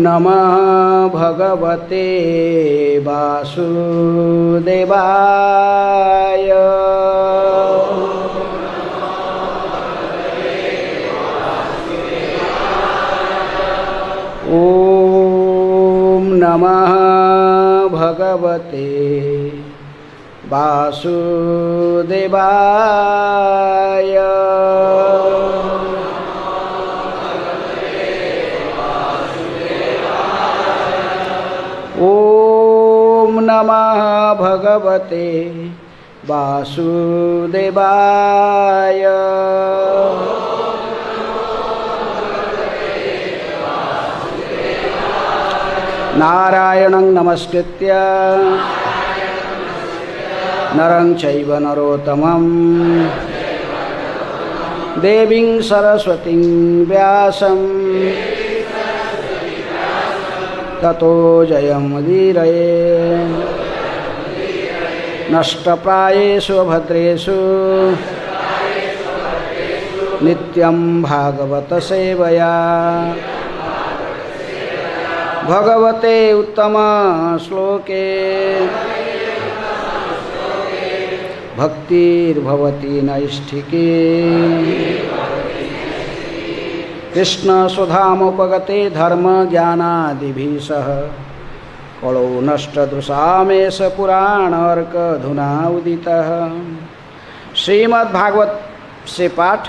नमः भगवते वासुदेवाय। ॐ नमः भगवते वासुदेवाय। ॐ नमः भगवते वासुदेवाय। नारायणं नमस्कृत्य नरं चैव नरोत्तमं देवीं सरस्वतीं व्यासं ततो जयमुदीरये। नष्टप्रायेषु भद्रेषु नित्यं भागवत सेवया भगवते उत्तम श्लोके भक्तिर्भवति नैष्ठिके। कृष्ण सुधामुपगते धर्म ज्ञानादिभिः सह कलौ नष्टदृशामेष पुराणार्कधुना उदितः। श्रीमद्भागवत से पाठ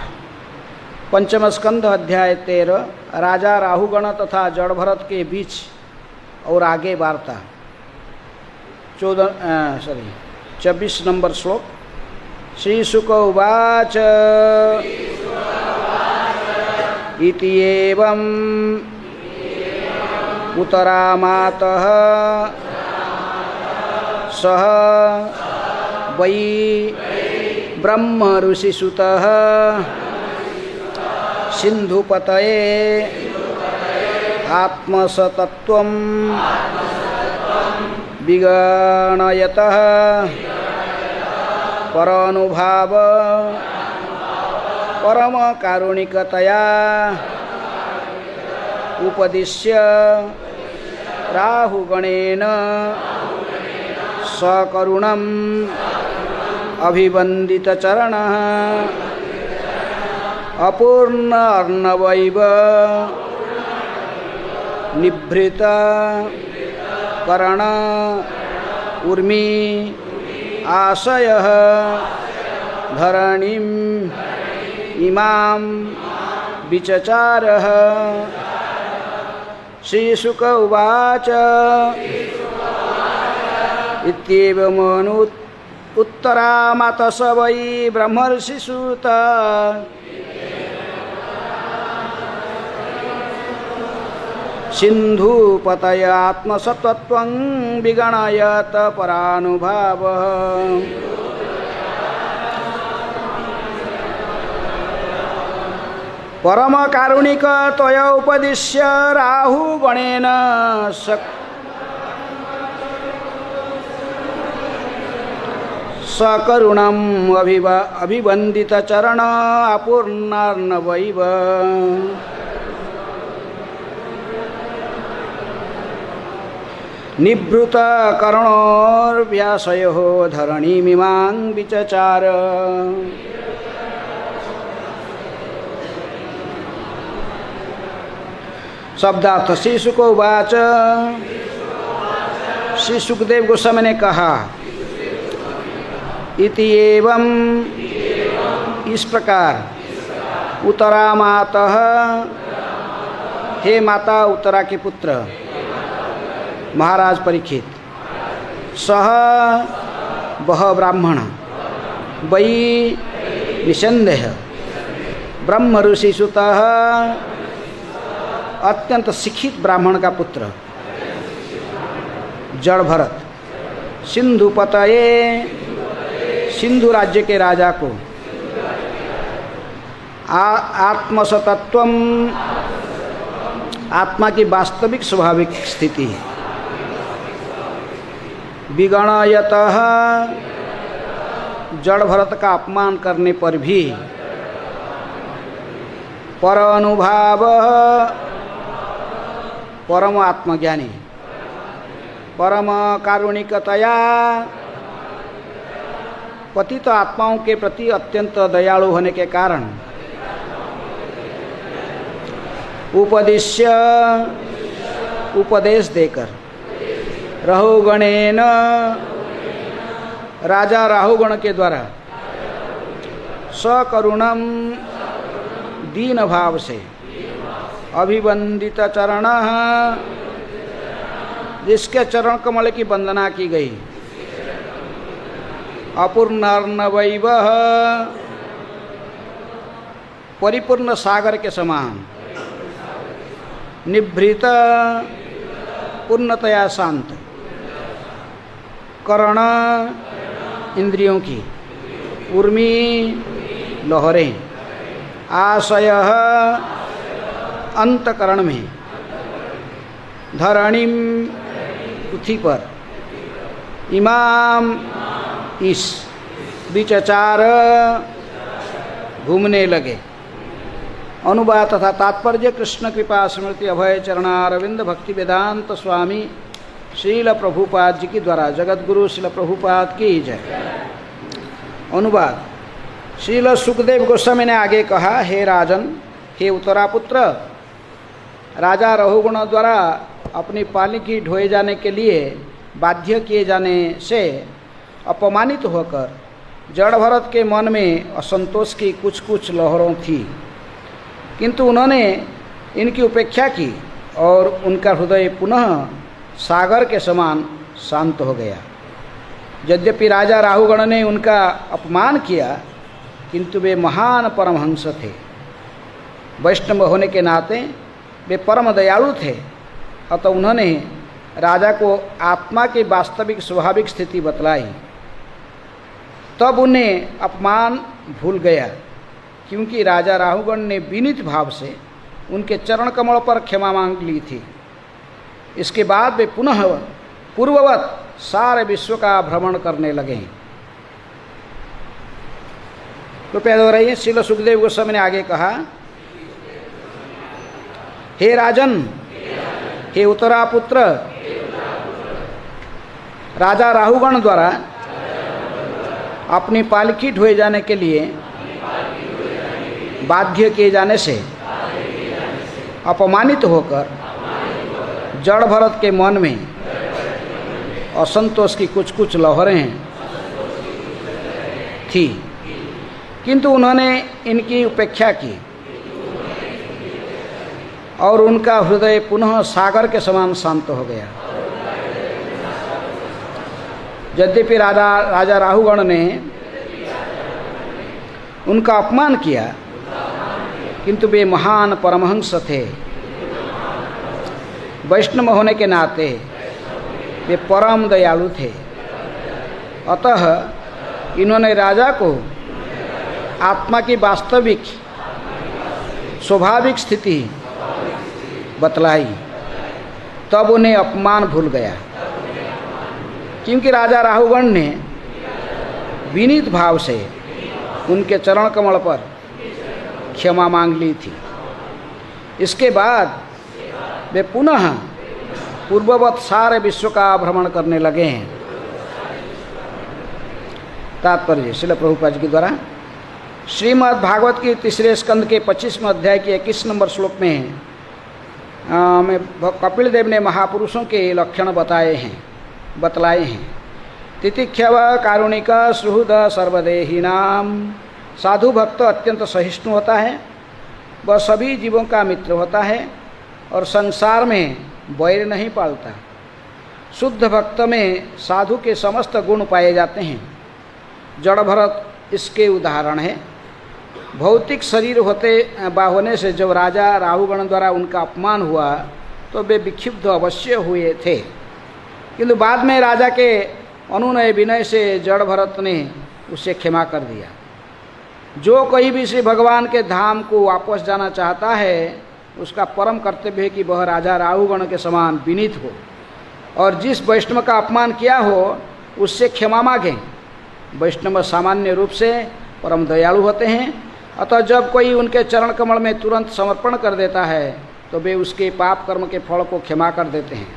पंचम स्कंध अध्याय 13 राजा राहुगण तथा जड़ भरत के बीच और आगे वार्ता 24 नंबर श्लोक। श्री शुक उवाच इति एवं उत्तरामातः सह वै ब्रह्म ऋषिसुतः सिन्धुपतये आत्मसतत्वं विगणयतः परानुभाव परमकारुणिकतया उपदिश्य राहुगणेन सकरुणम् अभिवन्दितचरणः अपूर्ण अर्णवैव निभृत कर्ण ऊर्मि आशयः धरणीम् इमां विचचारः। श्रीशुक उवाच इत्येवमनुत् उत्तरामातस वै ब्रह्मर्षिसुत सिन्धुपतय आत्मसत्त्वं विगणयत परानुभावः। परम कारुणिक त्वया उपदिश्य राहुगणेन सकरुणम् अभिवन्दितचरण अपूर्णार्णवैव निभृत कर्णोर्व्यासयोः धरणीमिमां विचचार। शब्दार्थ। श्री शुक उवाच श्री सुखदेव गोस्वामी ने कहा इति एवं इस प्रकार उत्तरामातः हे माता उत्तरा के पुत्र महाराज परीक्षित सह वह ब्राह्मण वै निसंदेह ब्रह्म ऋषिसुतः अत्यंत शिक्षित ब्राह्मण का पुत्र जड़ भरत सिंधुपतये सिंधु राज्य के राजा को आत्मसतत्वम आत्मा की वास्तविक स्वाभाविक स्थिति विगणयतः जड़ भरत का अपमान करने पर भी पर अनुभाव परम आत्मज्ञानी, परम कारुणिकतया पतित आत्माओं के प्रति अत्यंत दयालु होने के कारण उपदिश्य उपदेश देकर राहुगणेन राजा राहुगण के द्वारा सकरुणम दीन भाव से अभिवंदित चरण, जिसके चरण कमल की वंदना की गई, अपूर्णर्णवैव परिपूर्ण सागर के समान, निभृत पूर्णतया शांत, कर्ण इंद्रियों की, उर्मी लहरें, आशय अंतकरण में, धरणिम पृथ्वी पर, इमाम इस विचचार घूमने लगे। अनुवाद तथा तात्पर्य कृष्ण कृपा स्मृति अभय चरणारविंद भक्ति वेदांत स्वामी श्रील प्रभुपाद जी के द्वारा जगतगुरु श्रील प्रभुपाद की जय। अनुवाद। श्रील सुखदेव गोस्वामी ने आगे कहा, हे राजन, हे उत्तरापुत्र, राजा रहुगुण द्वारा अपनी पालकी ढोए जाने के लिए बाध्य किए जाने से अपमानित होकर जड़ भरत के मन में असंतोष की कुछ कुछ लहरों थी, किंतु उन्होंने इनकी उपेक्षा की और उनका हृदय पुनः सागर के समान शांत हो गया। यद्यपि राजा राहुगण ने उनका अपमान किया, किंतु वे महान परमहंस थे। वैष्णव होने के नाते वे परम दयालु थे, अतः उन्होंने राजा को आत्मा की वास्तविक स्वाभाविक स्थिति बतलाई। तब उन्हें अपमान भूल गया, क्योंकि राजा राहुगण ने विनीत भाव से उनके चरण कमल पर क्षमा मांग ली थी। इसके बाद वे पुनः पूर्ववत सारे विश्व का भ्रमण करने लगे। कृपया दोहराइए। श्रील सुखदेव गोस्वामी ने आगे कहा, हे राजन, हे उत्तरापुत्र, राजा राहुगण द्वारा अपनी पालकी ढोए जाने के लिए बाध्य किए जाने से अपमानित होकर जड़ भरत के मन में असंतोष की कुछ कुछ लहरें थी, किंतु उन्होंने इनकी उपेक्षा की और उनका हृदय पुनः सागर के समान शांत हो गया। यद्यपि राजा राहुगण ने उनका अपमान किया, किंतु वे महान परमहंस थे। वैष्णव होने के नाते वे परम दयालु थे। अतः इन्होंने राजा को आत्मा की वास्तविक स्वाभाविक स्थिति बतलाई। तब उन्हें अपमान भूल गया, क्योंकि राजा राहुगण ने विनीत भाव से उनके चरण कमल पर क्षमा मांग ली थी। इसके बाद वे पुनः पूर्ववत सारे विश्व का भ्रमण करने लगे हैं। तात्पर्य श्रील प्रभुपाद जी के द्वारा श्रीमद् भागवत के तीसरे स्कंद के 25वें अध्याय के 21 नंबर श्लोक में कपिल देव ने महापुरुषों के लक्षण बतलाए हैं। तितिक्षव कारुणिक सुहृद सर्वदेहिनाम। साधु भक्त अत्यंत सहिष्णु होता है, वह सभी जीवों का मित्र होता है और संसार में वैर नहीं पालता। शुद्ध भक्त में साधु के समस्त गुण पाए जाते हैं। जड़ भरत इसके उदाहरण है। भौतिक शरीर होने से जब राजा राहुगण द्वारा उनका अपमान हुआ तो वे विक्षिप्त अवश्य हुए थे, किंतु बाद में राजा के अनुनय विनय से जड़ भरत ने उसे क्षमा कर दिया। जो कोई भी श्री भगवान के धाम को वापस जाना चाहता है, उसका परम कर्तव्य है कि वह राजा राहुगण के समान विनीत हो और जिस वैष्णव का अपमान किया हो उससे क्षमा मांगें। वैष्णव सामान्य रूप से परम दयालु होते हैं, अतः जब कोई उनके चरण कमल में तुरंत समर्पण कर देता है तो वे उसके पाप कर्म के फल को क्षमा कर देते हैं।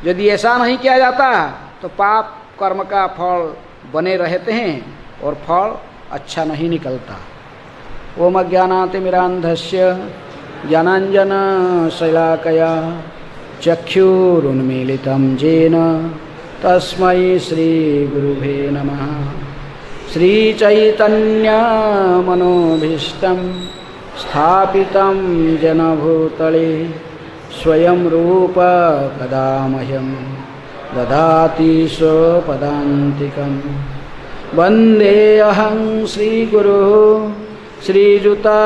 यदि ऐसा नहीं किया जाता तो पाप कर्म का फल बने रहते हैं और फल अच्छा नहीं निकलता। ओम अज्ञानातिमिरान्धस्य ज्ञानाञ्जनशलाकया चक्षुरुन्मीलितं येन तस्मै श्रीगुरुवे नमः। श्रीचैतन्यमनोभीष्टं स्थापितं जनभूतले स्वयं रूप कदा मह्यं ददाति स्वपदान्तिकं। वन्देऽहं श्रीगुरुः श्रीयुतपदकमलं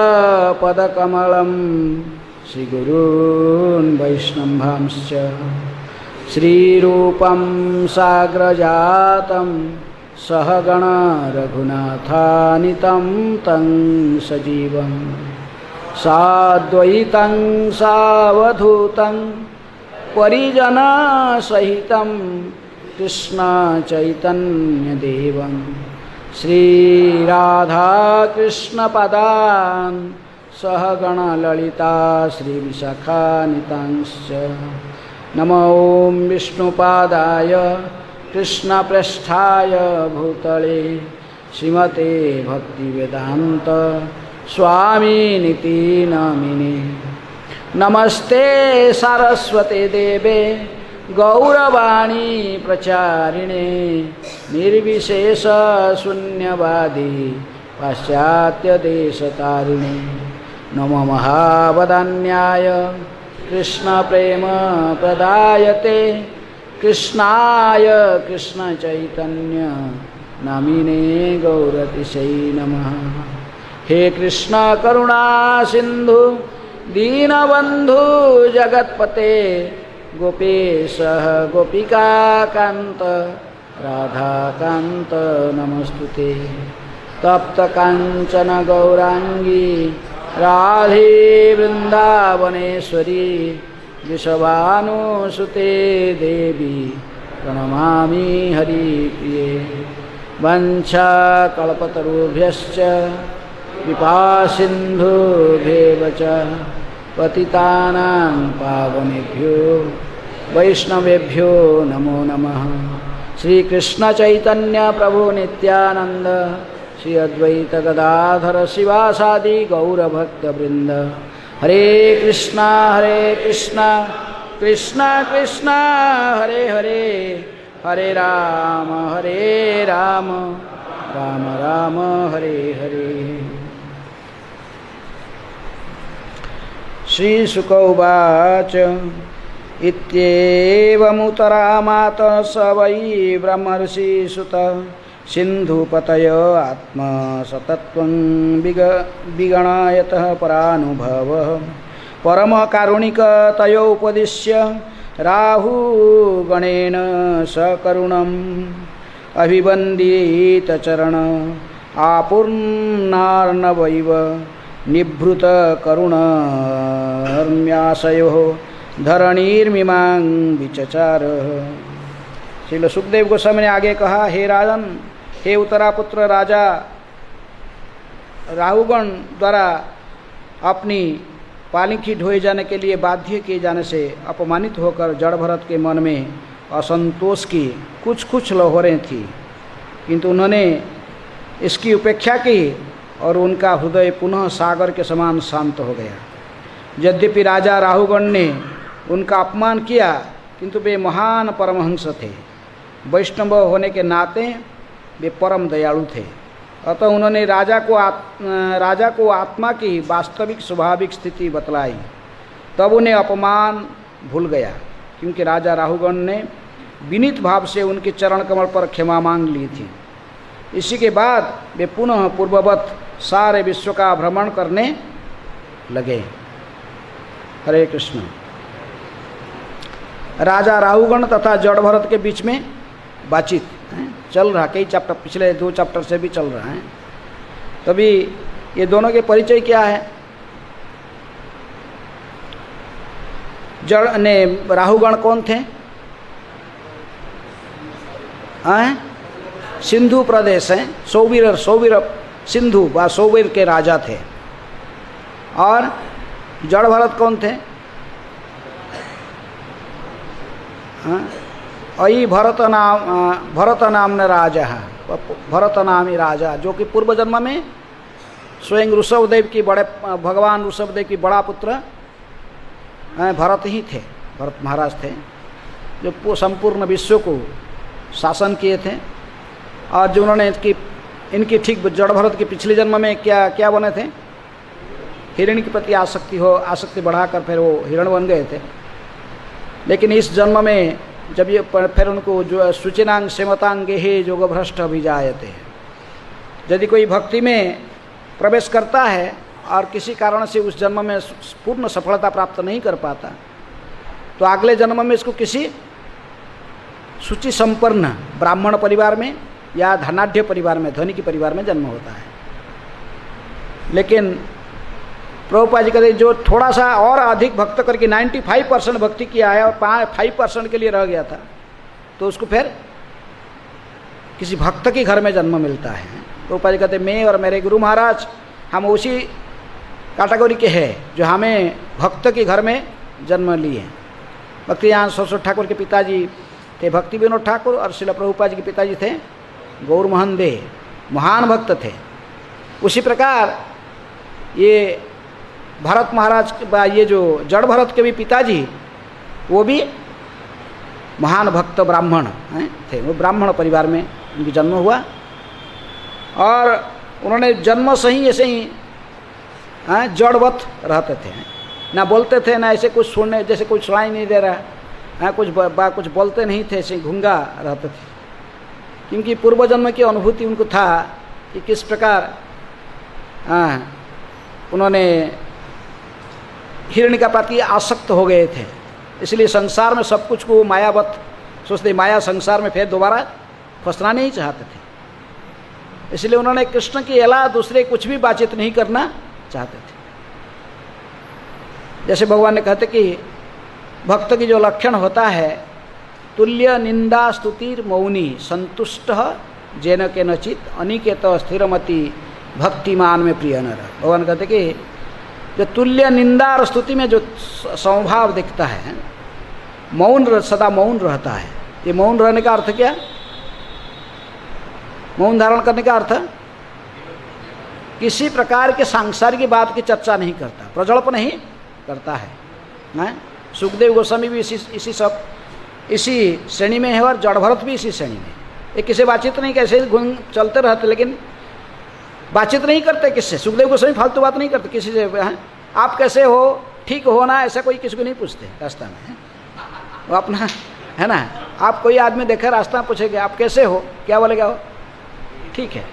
श्रीगुरून् वैष्णवांश्च श्रीरूपं साग्रजातं सहगण रघुनाथान्वितं तं सजीवं साद्वैतं सावधूतं परिजनसहितं कृष्णचैतन्यदेवं श्रीराधाकृष्णपदान् सहगण ललिता श्रीविशाखान्वितांश्च। नमो ॐ विष्णुपादाय कृष्णप्रेष्ठाय भूतले श्रीमते भक्तिवेदान्त स्वामिनिति नामिने। नमस्ते सारस्वते देवे गौरवाणी प्रचारिणे निर्विशेष शून्यवादी पाश्चात्यदेशतारिणे। नमो महावदान्याय कृष्णप्रेम प्रदायते कृष्णाय कृष्णचैतन्य नामिने गौरतिशै नमः। हे कृष्ण करुणा सिंधु दीनबंधु जगत्पते गोपेश गोपिकाकांत राधाकांत नमस्तुते। तप्त कांचन गौरांगी राधे वृंदावनेश्वरी वृषभानुसुते देवी प्रणमामि हरिप्रिये। वंशाकल्पतरुभ्यश्च कृपासिन्धुभ्येव च पतितानां पावनेभ्यो वैष्णवेभ्यो नमो नमः। श्री कृष्ण चैतन्य प्रभु नित्यानंद श्री अद्वैत गदाधर शिवासादि गौरभक्तवृंद। हरे कृष्णा कृष्णा कृष्णा हरे हरे, हरे राम राम राम हरे हरे। श्रीशुक उवाच इत्येवमुतरामात स वै ब्रह्मर्षिसुत सिन्धुपतय आत्मसतत्वं विगणयतः परानुभवः। परमकारुणिकतयोपदिश्य राहुगणेन सकरुणम् अभिवन्दितचरण आपूर्णार्णवैव निभृतकरुणर्म्याशयोः धरणीर्मिमां विचचार। श्रील सुखदेव गोस्वामी ने आगे कहा, हे राजन, हे उत्तरापुत्र राजा, राहुगण द्वारा अपनी पालकी ढोए जाने के लिए बाध्य किए जाने से अपमानित होकर जड़ भरत के मन में असंतोष की कुछ लहरें थी, किंतु उन्होंने इसकी उपेक्षा की और उनका हृदय पुनः सागर के समान शांत हो गया। यद्यपि राजा राहुगण ने उनका अपमान किया, किंतु वे महान परमहंस थे। वैष्णव होने के नाते वे परम दयालु थे। अतः उन्होंने राजा को आत्मा की वास्तविक स्वाभाविक स्थिति बतलाई। तब उन्हें अपमान भूल गया, क्योंकि राजा राहुगण ने विनीत भाव से उनके चरण कमल पर क्षमा मांग ली थी। इसी के बाद वे पुनः पूर्ववत सारे विश्व का भ्रमण करने लगे। हरे कृष्ण। राजा राहुगण तथा जड़ भरत के बीच में बातचीत चल रहा, कई चैप्टर, पिछले 2 चैप्टर से भी चल रहा है। तभी ये दोनों के परिचय क्या है? जड़ ने राहुगण कौन थे? सिंधु प्रदेश है, सोवीर सिंधु व सोवीर के राजा थे। और जड़ भरत कौन थे? अयि भरत नाम राजा, भरत नामी राजा, जो कि पूर्व जन्म में स्वयं ऋषभदेव की भगवान ऋषभदेव की बड़ा पुत्र भरत ही थे, भरत महाराज थे, जो संपूर्ण विश्व को शासन किए थे। और जो उन्होंने इनकी ठीक जड़ भरत के पिछले जन्म में क्या बने थे, हिरण्य के प्रति आसक्ति बढ़ाकर फिर वो हिरण बन गए थे। लेकिन इस जन्म में जब ये फिर उनको जो सुचिनांग सेमतांगे हे जोग भ्रष्ट अभिजायते हैं, यदि कोई भक्ति में प्रवेश करता है और किसी कारण से उस जन्म में पूर्ण सफलता प्राप्त नहीं कर पाता, तो अगले जन्म में इसको किसी सूचि संपन्न ब्राह्मण परिवार में या धनाढ़ परिवार में, धनी के परिवार में जन्म होता है। लेकिन प्रभुपाद जी कहते जो थोड़ा सा और अधिक भक्त करके 95% भक्ति किया है और 5% के लिए रह गया था, तो उसको फिर किसी भक्त के घर में जन्म मिलता है। प्रभुपाद जी कहते मैं और मेरे गुरु महाराज हम उसी कैटेगरी के हैं जो हमें भक्त के घर में जन्म लिए। भक्तियान सरस्वती ठाकुर के पिताजी थे भक्ति विनोद ठाकुर, और श्रील प्रभुपाद जी के पिताजी थे गौर मोहन दे, महान भक्त थे। उसी प्रकार ये भरत महाराज, ये जो जड़ भरत के भी पिताजी, वो भी महान भक्त ब्राह्मण थे। वो ब्राह्मण परिवार में उनकी जन्म हुआ और उन्होंने जन्म से ही ऐसे ही जड़वत रहते थे, ना बोलते थे ना ऐसे कुछ सुनने, जैसे कुछ सुनाई नहीं दे रहा, कुछ बोलते नहीं थे, ऐसे गूंगा रहते थे। क्योंकि पूर्व जन्म की अनुभूति उनको था कि किस प्रकार उन्होंने हिरण्य का प्रति आसक्त हो गए थे, इसलिए संसार में सब कुछ को मायावत सोचते, माया संसार में फिर दोबारा फंसना नहीं चाहते थे। इसलिए उन्होंने कृष्ण के अलावा दूसरे कुछ भी बातचीत नहीं करना चाहते थे। जैसे भगवान ने कहते कि भक्त की जो लक्षण होता है, तुल्य निंदा स्तुतिर मौनी संतुष्ट जैन के नचित अनिकेत स्थिरमति भक्तिमान में प्रिय नर। भगवान कहते कि जो तुल्य निंदा और स्तुति में जो समभाव दिखता है, मौन सदा मौन रहता है। ये मौन रहने का अर्थ क्या? मौन धारण करने का अर्थ किसी प्रकार के सांसारिक बात की चर्चा नहीं करता, प्रजल्प नहीं करता है। सुखदेव गोस्वामी भी इसी श्रेणी में है और जड़ भरत भी इसी श्रेणी में। ये किसी बातचीत नहीं, कैसे घूम चलते रहते, लेकिन बातचीत नहीं करते किससे। सुखदेव गोस्वामी फालतू बात नहीं करते किसी से। आप कैसे हो, ठीक हो ना, ऐसा कोई किसी को नहीं पूछते रास्ता में। वो अपना है ना, आप कोई आदमी देखे रास्ता में पूछेंगे आप कैसे हो, क्या बोलेगा वो? ठीक है।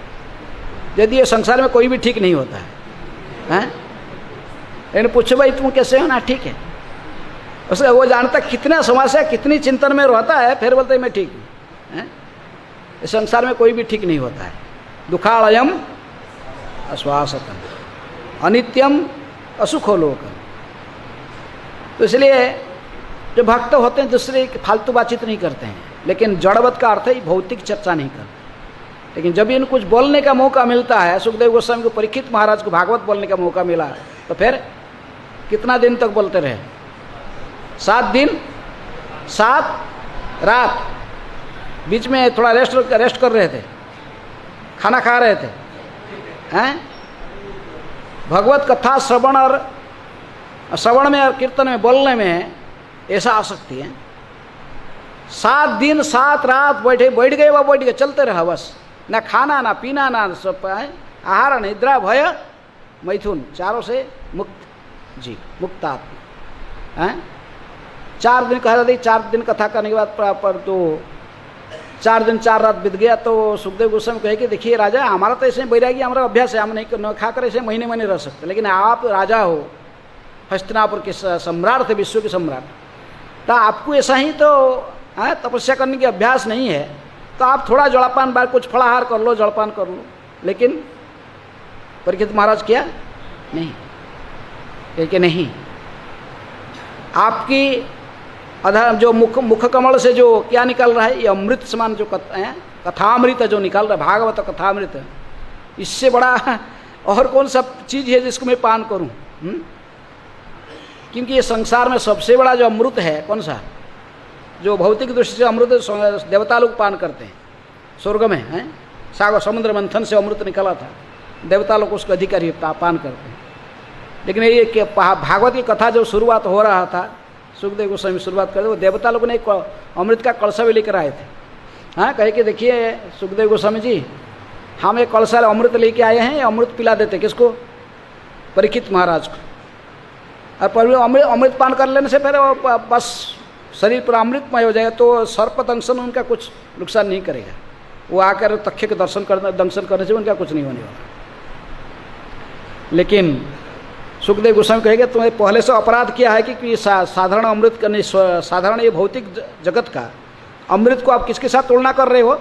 यदि ये संसार में कोई भी ठीक नहीं होता है, लेकिन पूछो भाई तुम कैसे हो ना, ठीक है। उससे वो जानता कितना समस्या, कितनी चिंतन में रहता है, फिर बोलते मैं ठीक हूँ। इस संसार में कोई भी ठीक नहीं होता है। दुखालयम अश्वासतम अनित्यम असुखो लोकम। तो इसलिए जो भक्त होते हैं दूसरे फालतू बातचीत नहीं करते हैं, लेकिन जड़वत का अर्थ है भौतिक चर्चा नहीं करते। लेकिन जब इनको कुछ बोलने का मौका मिलता है, सुखदेव गोस्वामी को परीक्षित महाराज को भागवत बोलने का मौका मिला, तो फिर कितना दिन तक बोलते रहे? 7 दिन 7 रात। बीच में थोड़ा रेस्ट कर रहे थे, खाना खा रहे थे। भगवत कथा श्रवण में और कीर्तन में बोलने में ऐसा आसक्ति है। 7 दिन 7 रात बैठ गए, चलते रहा बस। ना खाना ना पीना ना सब आहार निद्रा भय मैथुन, चारों से मुक्त जी, मुक्तात्मा। 4 दिन कह रहे थे, 4 दिन कथा करने के बाद पर तो 4 दिन 4 रात बीत गया। तो सुखदेव गोस्वामी कहे कि देखिए राजा, हमारा तो ऐसे बैरागी हमारा अभ्यास है, हम नहीं खाकर ऐसे महीने रह सकते, लेकिन आप राजा हो, हस्तिनापुर के सम्राट थे, विश्व के सम्राट, तो आपको ऐसा ही तो तपस्या करने की अभ्यास नहीं है, तो आप थोड़ा जलपान बार कुछ फलाहार कर लो, जलपान कर लो। लेकिन परीक्षित महाराज किया नहीं, कि नहीं, आपकी अधर जो मुख कमल से जो क्या निकल रहा है, ये अमृत समान जो कथामृत जो निकल रहा है, भागवत कथामृत, इससे बड़ा और कौन सा चीज़ है जिसको मैं पान करूं? क्योंकि ये संसार में सबसे बड़ा जो अमृत है कौन सा? जो भौतिक दृष्टि से अमृत देवता लोग पान करते हैं स्वर्ग में, हैं सागर समुद्र मंथन से अमृत निकला था, देवता लोग उसका अधिकारी पान करते हैं। लेकिन ये कि भागवत की कथा जो शुरुआत हो रहा था, सुखदेव गोस्वामी शुरुआत करते, वो देवता लोगों ने अमृत का कलशा भी लेकर आए थे। हाँ, कहे कि देखिए सुखदेव गोस्वामी जी, हम एक कलशा अमृत लेके आए हैं, अमृत पिला देते किसको? परीक्षित महाराज को। और अमृत पान कर लेने से फिर बस शरीर पर अमृतमय हो जाएगा, तो सर्प दंशन उनका कुछ नुकसान नहीं करेगा। वो आकर तख्य के दंशन करने से उनका कुछ नहीं होने वाला। लेकिन सुखदेव गोस्वामी कहेंगे तुम्हें पहले से अपराध किया है कि साधारण अमृत करने, साधारण ये भौतिक जगत का अमृत को आप किसके साथ तुलना कर रहे हो?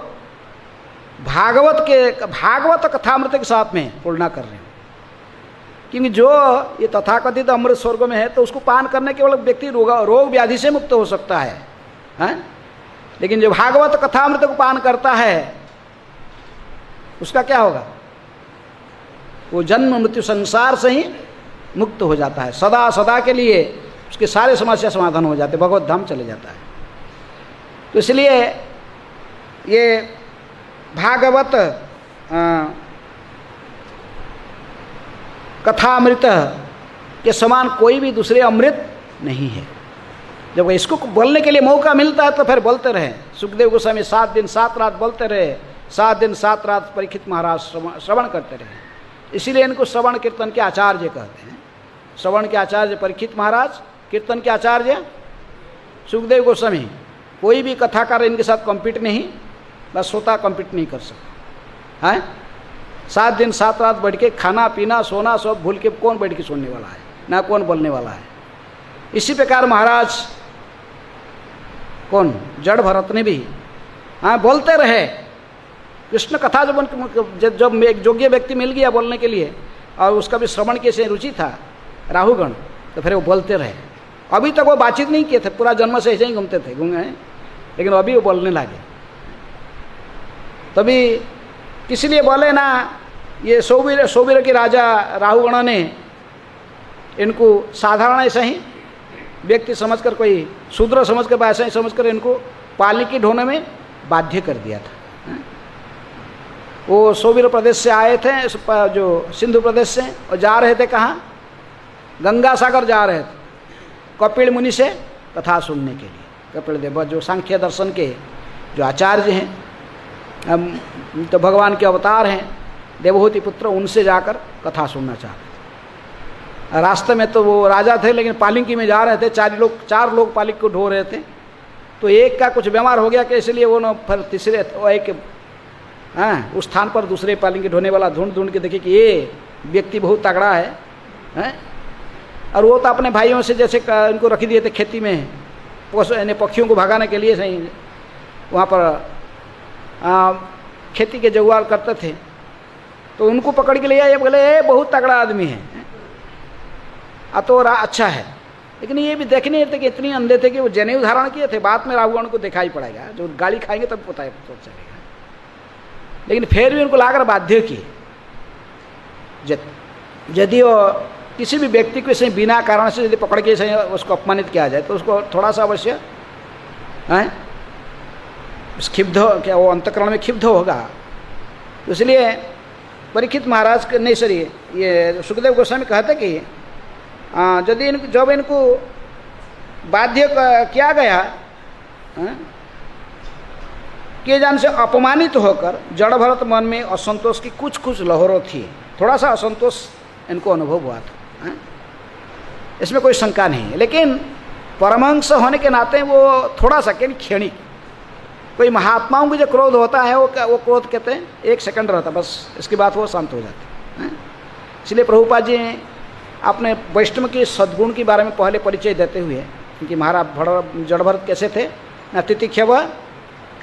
भागवत कथामृत के साथ में तुलना कर रहे हो। क्योंकि जो ये तथाकथित अमृत स्वर्ग में है, तो उसको पान करने केवल व्यक्ति रोग व्याधि से मुक्त हो सकता है, हैं? लेकिन जो भागवत कथामृत को पान करता है उसका क्या होगा? वो जन्म मृत्यु संसार से ही मुक्त हो जाता है, सदा सदा के लिए उसके सारे समस्या समाधान हो जाते, भगवत धाम चले जाता है। तो इसलिए ये भागवत कथामृत के समान कोई भी दूसरे अमृत नहीं है। जब इसको बोलने के लिए मौका मिलता है तो फिर बोलते रहे। सुखदेव गोस्वामी 7 दिन 7 रात बोलते रहे, 7 दिन 7 रात परीक्षित महाराज श्रवण करते रहे। इसीलिए इनको श्रवण कीर्तन के आचार्य कहते हैं। श्रवण के आचार्य परीक्षित महाराज, कीर्तन के आचार्य सुखदेव गोस्वामी। कोई भी कथाकार इनके साथ कम्पीट नहीं, बस स्वतः कम्पीट नहीं कर सकता है। 7 दिन 7 रात बैठ के खाना पीना सोना सब भूल के कौन बैठ के सुनने वाला है, ना कौन बोलने वाला है। इसी प्रकार महाराज कौन जड़ भरत ने भी बोलते रहे। कृष्ण कथा जब एक योग्य व्यक्ति मिल गया बोलने के लिए और उसका भी श्रवण के से रुचि था राहुगण, तो फिर वो बोलते रहे। अभी तक वो बातचीत नहीं किए थे, पूरा जन्म से ऐसे ही घूमते थे, लेकिन अभी वो बोलने लगे। तभी किसी लिए बोले ना, ये सोबीर के राजा राहुगण ने इनको साधारण ऐसा ही व्यक्ति समझकर, कोई शूद्र समझकर, ऐसा ही समझकर इनको पालिकी ढोने में बाध्य कर दिया था। वो सोबीर प्रदेश से आए थे, जो सिंधु प्रदेश से, और जा रहे थे कहाँ? गंगा सागर जा रहे थे कपिल मुनि से कथा सुनने के लिए। कपिल देव जो सांख्य दर्शन के जो आचार्य हैं, तो भगवान के अवतार हैं, देवहूति पुत्र, उनसे जाकर कथा सुनना चाहते थे। रास्ते में तो वो राजा थे, लेकिन पालिकी में जा रहे थे, 4 लोग पालिकी को ढो रहे थे। तो एक का कुछ बीमार हो गया कि इसलिए वो न फिर तीसरे एक उस स्थान पर दूसरे पालिकी ढोने वाला ढूंढ के देखे कि ये व्यक्ति बहुत तगड़ा है। और वो तो अपने भाइयों से जैसे इनको रख दिए थे खेती में, पक्षियों को भगाने के लिए सही वहाँ पर खेती के जुगाड़ करते थे। तो उनको पकड़ के ले आए, बोले ये बहुत तगड़ा आदमी है, तो अच्छा है। लेकिन ये भी देख नहीं थे कि इतनी अंधे थे कि वो जनेऊ धारण किए थे। बाद में राहुगण को दिखाई पड़ेगा, जो गाली खाएंगे तब पता है तो चलेगा। लेकिन फिर भी उनको लाकर बाध्य किए। यदि वो किसी भी व्यक्ति को इसे बिना कारण से यदि पकड़ के इसे उसको अपमानित किया जाए तो उसको थोड़ा सा अवश्य क्षिब्ध, क्या वो अंतःकरण में क्षिब्ध होगा। तो इसलिए परीक्षित महाराज के नहीं, सॉरी, ये सुखदेव गोस्वामी कहते कि जब इनको बाध्य किया गया कि जान से अपमानित होकर जड़ भरत मन में असंतोष की कुछ लहरों थी। थोड़ा सा असंतोष इनको अनुभव हुआ था, इसमें कोई शंका नहीं है। लेकिन परमहंस होने के नाते वो थोड़ा सा क्षणिक, कोई महात्माओं को जो क्रोध होता है वो क्रोध कहते हैं 1 सेकंड रहता, बस इसके बाद वो शांत हो जाते हैं। इसलिए प्रभुपाद जी अपने वैष्णव के सद्गुण के बारे में पहले परिचय देते हुए, क्योंकि महाराज जड़ भरत कैसे थे न, तितिक्षव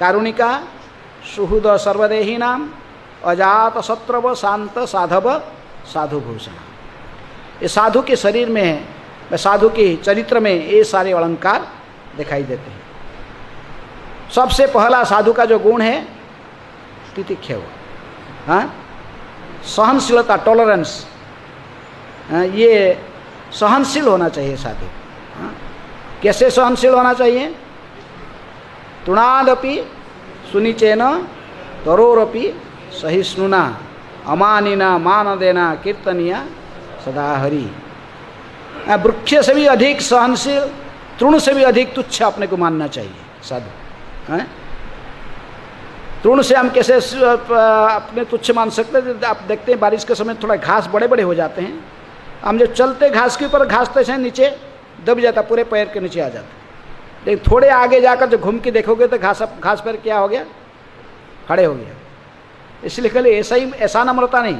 कारुणिका सुहृद सर्वदेही नाम अजात शत्रव शांत साधव साधुभूषण। ये साधु के शरीर में, साधु के चरित्र में ये सारे अलंकार दिखाई देते हैं। सबसे पहला साधु का जो गुण है तितिक्षव, सहनशीलता, टॉलरेंस। ये सहनशील होना चाहिए साधु। कैसे सहनशील होना चाहिए? तृणादपि सुनिचेन तरोरपि सहिष्णुना अमानिना मानदेना कीर्तनिया सदा हरि। वृक्ष से भी अधिक सहनशील, तृण से भी अधिक तुच्छ अपने को मानना चाहिए साधु। हैं तृण से हम कैसे अपने तुच्छ मान सकते हैं? आप देखते हैं बारिश के समय थोड़ा घास बड़े बड़े हो जाते हैं, हम जब चलते घास के ऊपर, घास तो ऐसे नीचे दब जाता, पूरे पैर के नीचे आ जाता। लेकिन थोड़े आगे जाकर जो घूम के देखोगे तो घास पर क्या हो गया? खड़े हो गया। इसलिए कल ऐसा नम्रता नहीं।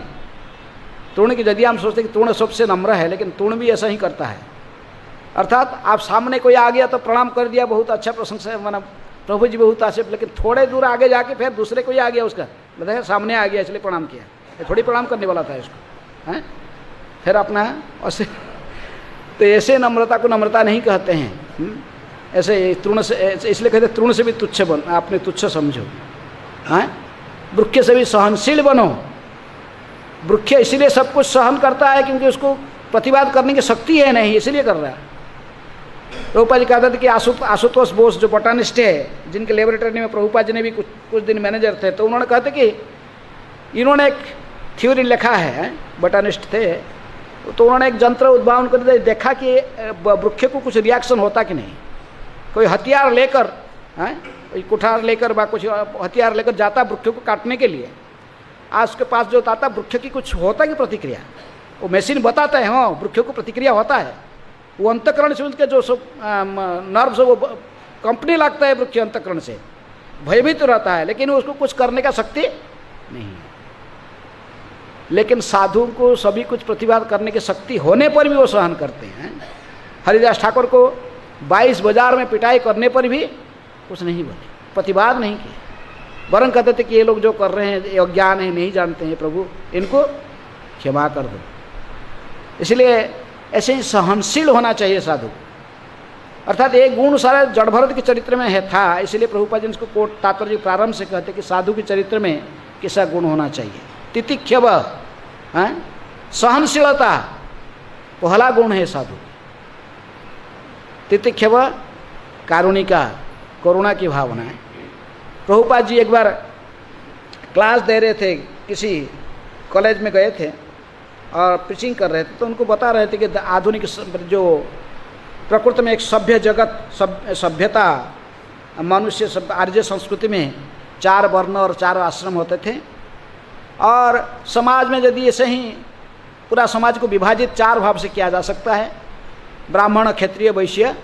तृण की यदि हम सोचते कि तृण सबसे नम्र है, लेकिन तृण भी ऐसा ही करता है। अर्थात आप सामने कोई आ गया तो प्रणाम कर दिया, बहुत अच्छा प्रशंसा है, मतलब प्रभु जी बहुत आशिफ, लेकिन थोड़े दूर आगे जाके फिर दूसरे कोई आ गया, उसका बताया सामने आ गया इसलिए प्रणाम किया, ये थोड़ी प्रणाम करने वाला था इसको। हैं फिर अपना ऐसे, तो ऐसे नम्रता को नम्रता नहीं कहते हैं। ऐसे तृण से, इसलिए कहते तृण से भी तुच्छ बन, आपने तुच्छ समझो। हैं वृक्ष से भी सहनशील बनो। वृक्ष इसलिए सब कुछ सहन करता है क्योंकि उसको प्रतिवाद करने की शक्ति है नहीं, इसलिए कर रहा है। प्रभुपाद जी कहते थे कि आशुतोष बोस जो बोटानिस्ट है, जिनके लेबोरेटरी में प्रभुपाद जी ने भी कुछ दिन मैनेजर थे, तो उन्होंने कहते कि इन्होंने एक थ्योरी लिखा है, बोटानिस्ट थे, तो उन्होंने एक यंत्र उद्भावन कर देखा कि वृक्ष को कुछ रिएक्शन होता कि नहीं। कोई हथियार लेकर, कोई कुठार लेकर व कुछ हथियार लेकर जाता वृक्ष को काटने के लिए, आज उसके पास जो आता वृक्ष की कुछ होता कि प्रतिक्रिया, वो मशीन बताता है, हाँ वृक्ष को प्रतिक्रिया होता है। वो अंतकरण से उसके जो सब नर्व से वो कंपनी लगता है वृक्ष अंतकरण से, भयभीत रहता है, लेकिन उसको कुछ करने का शक्ति नहीं है। लेकिन साधु को सभी कुछ प्रतिवाद करने की शक्ति होने पर भी वो सहन करते हैं। हरिदास ठाकुर को 22 बाजार में पिटाई करने पर भी कुछ नहीं बोले, प्रतिवाद नहीं किए, वरन कहते थे कि ये लोग जो कर रहे हैं ये अज्ञान है, नहीं जानते हैं, प्रभु इनको क्षमा कर दो। इसलिए ऐसे ही सहनशील होना चाहिए साधु। अर्थात एक गुण सारे जड़ भरत के चरित्र में है था, इसलिए प्रभुपाद जी इसको कोट तात्पर्य प्रारंभ से कहते कि साधु के चरित्र में कैसा गुण होना चाहिए। तितिक्षव, सहनशीलता पहला गुण है साधु। तितिक्षव कारुणिका, करुणा की भावना है। प्रभुपाद जी एक बार क्लास दे रहे थे, किसी कॉलेज में गए थे और प्रीचिंग कर रहे थे, तो उनको बता रहे थे कि आधुनिक जो प्रकृति में एक सभ्य जगत, सभ्यता, मनुष्य सब आर्य संस्कृति में 4 वर्ण और 4 आश्रम होते थे, और समाज में यदि ऐसे ही पूरा समाज को विभाजित 4 भाव से किया जा सकता है, ब्राह्मण, क्षत्रिय, वैश्य,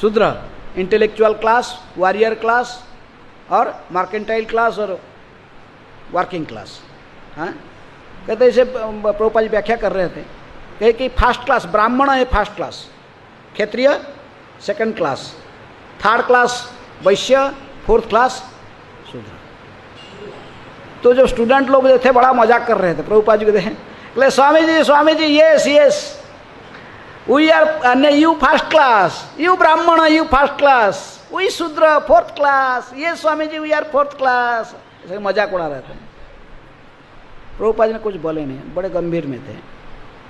शूद्र, इंटेलेक्चुअल क्लास, वॉरियर क्लास और मार्केंटाइल क्लास और वर्किंग क्लास। हाँ कहते ऐसे प्रभुपाद जी व्याख्या कर रहे थे, कहे कि फर्स्ट क्लास ब्राह्मण है, फर्स्ट क्लास क्षत्रिय, सेकंड क्लास, थर्ड क्लास वैश्य, फोर्थ क्लास शूद्र। तो जो स्टूडेंट लोग जो थे बड़ा मजाक कर रहे थे प्रभुपाद जी को देखें, बोले Swami ji yes yes we are you first class, you Brahmin you first class, we Shudra fourth class, ये Swami ji we are fourth class, ऐसे मजाक उड़ा रहे थे। प्रभुपाद जी ने कुछ बोले नहीं, बड़े गंभीर में थे।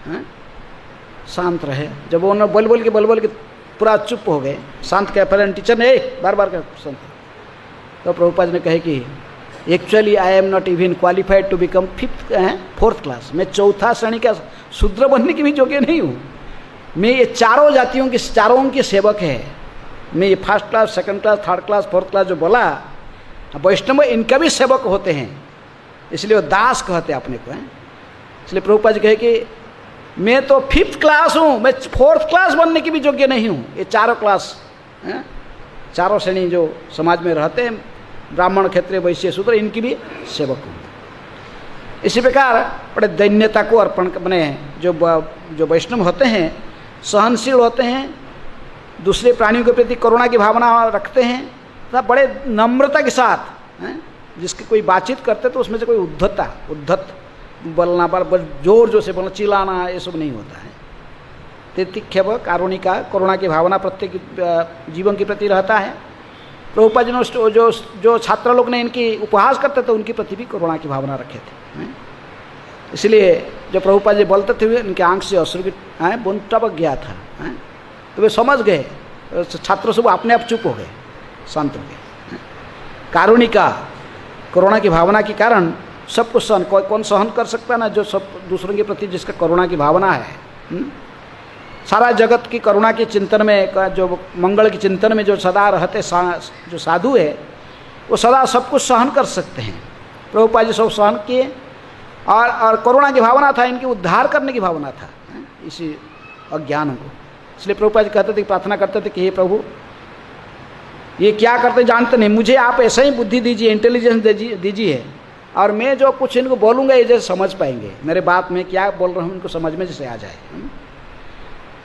हाँ शांत रहे। जब उन्होंने बोल बोल के पूरा चुप हो गए, शांत क्या, पहले टीचर ने बार बार क्या शांत, तो प्रभुपाद जी ने कहे कि actually I am not even qualified to become fourth class, मैं चौथा श्रेणी का शूद्र बनने की भी योग्य नहीं हूँ। मैं ये चारों जातियों की, चारों की सेवक है। मैं ये first class, second class, third class, fourth class जो बोला, वैष्णव इनका भी सेवक होते हैं, इसलिए वो दास कहते हैं अपने को। इसलिए प्रभुपाद जी कहे कि मैं तो 5th क्लास हूँ, मैं 4th क्लास बनने की भी योग्य नहीं हूँ। ये चारों क्लास, चारों श्रेणी जो समाज में रहते हैं, ब्राह्मण, क्षत्रिय, वैश्य, शूद्र, इनकी भी सेवक हूँ। इसी प्रकार बड़े दैन्यता को अर्पण बने जो वैष्णव होते हैं, सहनशील होते हैं, दूसरे प्राणियों के प्रति करुणा की भावना रखते हैं, तथा बड़े नम्रता के साथ जिसकी कोई बातचीत करते तो उसमें से कोई उद्धत बोलना, बड़ जोर से बोलना, चिल्लाना, ये सब नहीं होता है। तितिक्षव कारुणिका, करुणा की भावना प्रत्येक जीवन के प्रति रहता है। प्रभुपाद जी ने जो छात्र लोग ने इनकी उपहास करते थे, उनके प्रति भी करुणा की भावना रखे थे। इसलिए जब प्रभुपाद जी बोलते थे, इनके आंख से अश्रु की बूंद टपक गया था। तो वे समझ गए, छात्र सब अपने आप चुप हो गए, शांत हो गए। कारुणिका, करुणा की भावना के कारण सब कुछ सहन, कौन सहन कर सकता ना, जो सब दूसरों के प्रति जिसका करुणा की भावना है। सारा जगत की करुणा के चिंतन में, जो मंगल के चिंतन में जो सदा रहते जो साधु है, वो सदा सब कुछ सहन कर सकते हैं। प्रभुपाद जी सब सहन किए, और करुणा की भावना था, इनकी उद्धार करने की भावना था इसी अज्ञान को। इसलिए प्रभुपाद जी कहते थे, प्रार्थना करते थे कि हे प्रभु, ये क्या करते जानते नहीं, मुझे आप ऐसा ही बुद्धि दीजिए, इंटेलिजेंस दीजिए, और मैं जो कुछ इनको बोलूँगा ये जैसे समझ पाएंगे, मेरे बात में क्या बोल रहा हूँ इनको समझ में जैसे आ जाए।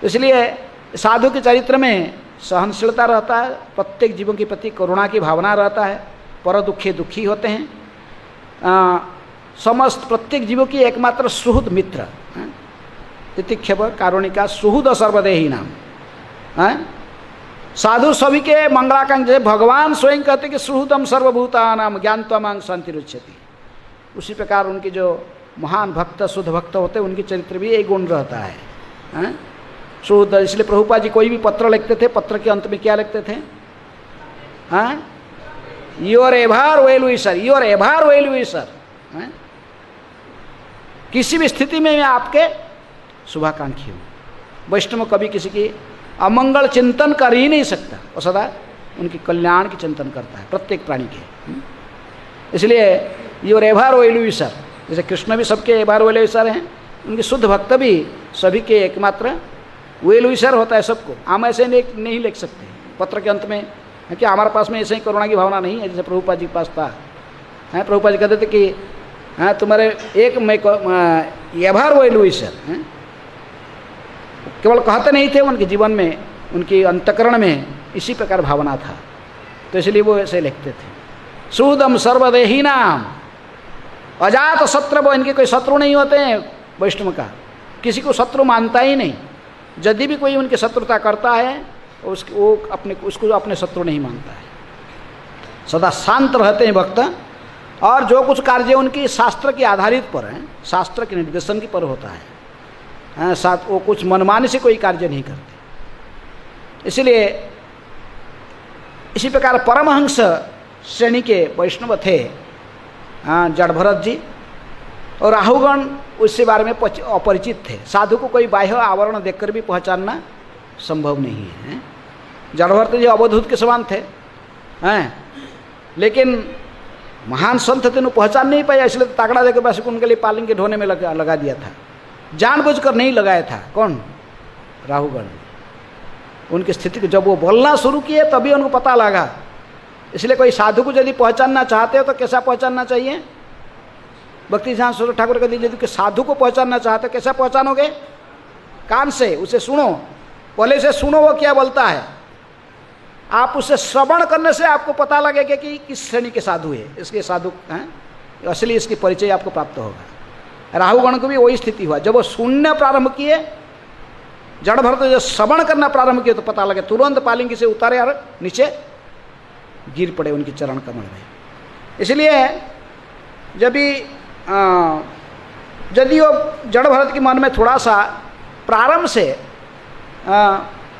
इसलिए साधु के चरित्र में सहनशीलता रहता है, प्रत्येक जीवों के प्रति करुणा की भावना रहता है, पर दुखी दुखी होते हैं, समस्त प्रत्येक जीवों की एकमात्र सुहृद मित्र, तितिक्षव कारुणिका सुहृद सर्वदेही नाम। साधु सभी के मंगलाकांक्षी, भगवान स्वयं कहते कि सुहृदम सर्वभूतानाम ज्ञानत्वमांग शांतिरुच्यति। उसी प्रकार उनके जो महान भक्त शुद्ध भक्त होते हैं, उनके चरित्र भी एक गुण रहता है, शुद्ध। इसलिए प्रभुपाद जी कोई भी पत्र लिखते थे, पत्र के अंत में क्या लिखते थे? Your ever well wisher, your ever well wisher. किसी भी स्थिति में मैं आपके शुभाकांक्षी हूँ। वैष्णव कभी किसी की अमंगल चिंतन कर ही नहीं सकता, और सदा उनकी कल्याण की चिंतन करता है प्रत्येक प्राणी के। इसलिए योर एभार वेल विशर, जैसे कृष्ण भी सबके एभार वेल विशर हैं, उनके शुद्ध भक्त भी सभी के एकमात्र वेल विशर होता है सबको। हम ऐसे नहीं लिख सकते पत्र के अंत में कि हमारे पास में ऐसे ही करुणा की भावना नहीं है जैसे प्रभुपाद जी के पास था। प्रभुपाद जी कहते थे कि तुम्हारे एक मैं एभार वेल विशर, केवल कहते नहीं थे, उनके जीवन में, उनके अंतकरण में इसी प्रकार भावना था, तो इसलिए वो ऐसे लिखते थे। सुहृदम सर्वदेही नाम, अजात शत्रु, वो इनके कोई शत्रु नहीं होते हैं वैष्णव का, किसी को शत्रु मानता ही नहीं। यदि भी कोई उनकी शत्रुता करता है उसको अपने शत्रु नहीं मानता है, सदा शांत रहते हैं भक्त, और जो कुछ कार्य उनकी शास्त्र के आधारित पर है, शास्त्र के निर्देशन के पर होता है, साथ वो कुछ मनमानी से कोई कार्य नहीं करते। इसलिए इसी प्रकार परमहंस श्रेणी के वैष्णव थे जड़भरत जी, और राहुगण उसके बारे में अपरिचित थे। साधु को कोई बाह्य आवरण देखकर भी पहचानना संभव नहीं है। जड़भरत जी अवधूत के समान थे, लेकिन महान संत थे, उन्हें पहचान नहीं पाया, इसलिए ताकड़ा देकर बस उनके लिए पालिंग के ढोने में लगा दिया था, जानबूझकर नहीं लगाया था। कौन? राहुगण। उनकी स्थिति को जब वो बोलना शुरू किए तभी उनको पता लगा। इसलिए कोई साधु को यदि पहचानना चाहते हो तो कैसा पहचानना चाहिए? भक्ति सिद्धांत सरस्वती ठाकुर कहते यदि साधु को पहचानना चाहते हो कैसा पहचानोगे? कान से उसे सुनो, पहले से सुनो वो क्या बोलता है, आप उसे श्रवण करने से आपको पता लगेगा कि किस श्रेणी के साधु है, इसके साधु हैं, असली इसकी परिचय आपको प्राप्त होगा। राहुगण को भी वही स्थिति हुआ, जब वो सुनना प्रारंभ किए, जड़ भरत जब श्रवण करना प्रारंभ किए तो पता लगे, तुरंत पालिंगी से उतारे और नीचे गिर पड़े उनके चरण कमल में। इसलिए जब भी यदि वो जड़ भरत के मन में थोड़ा सा प्रारंभ से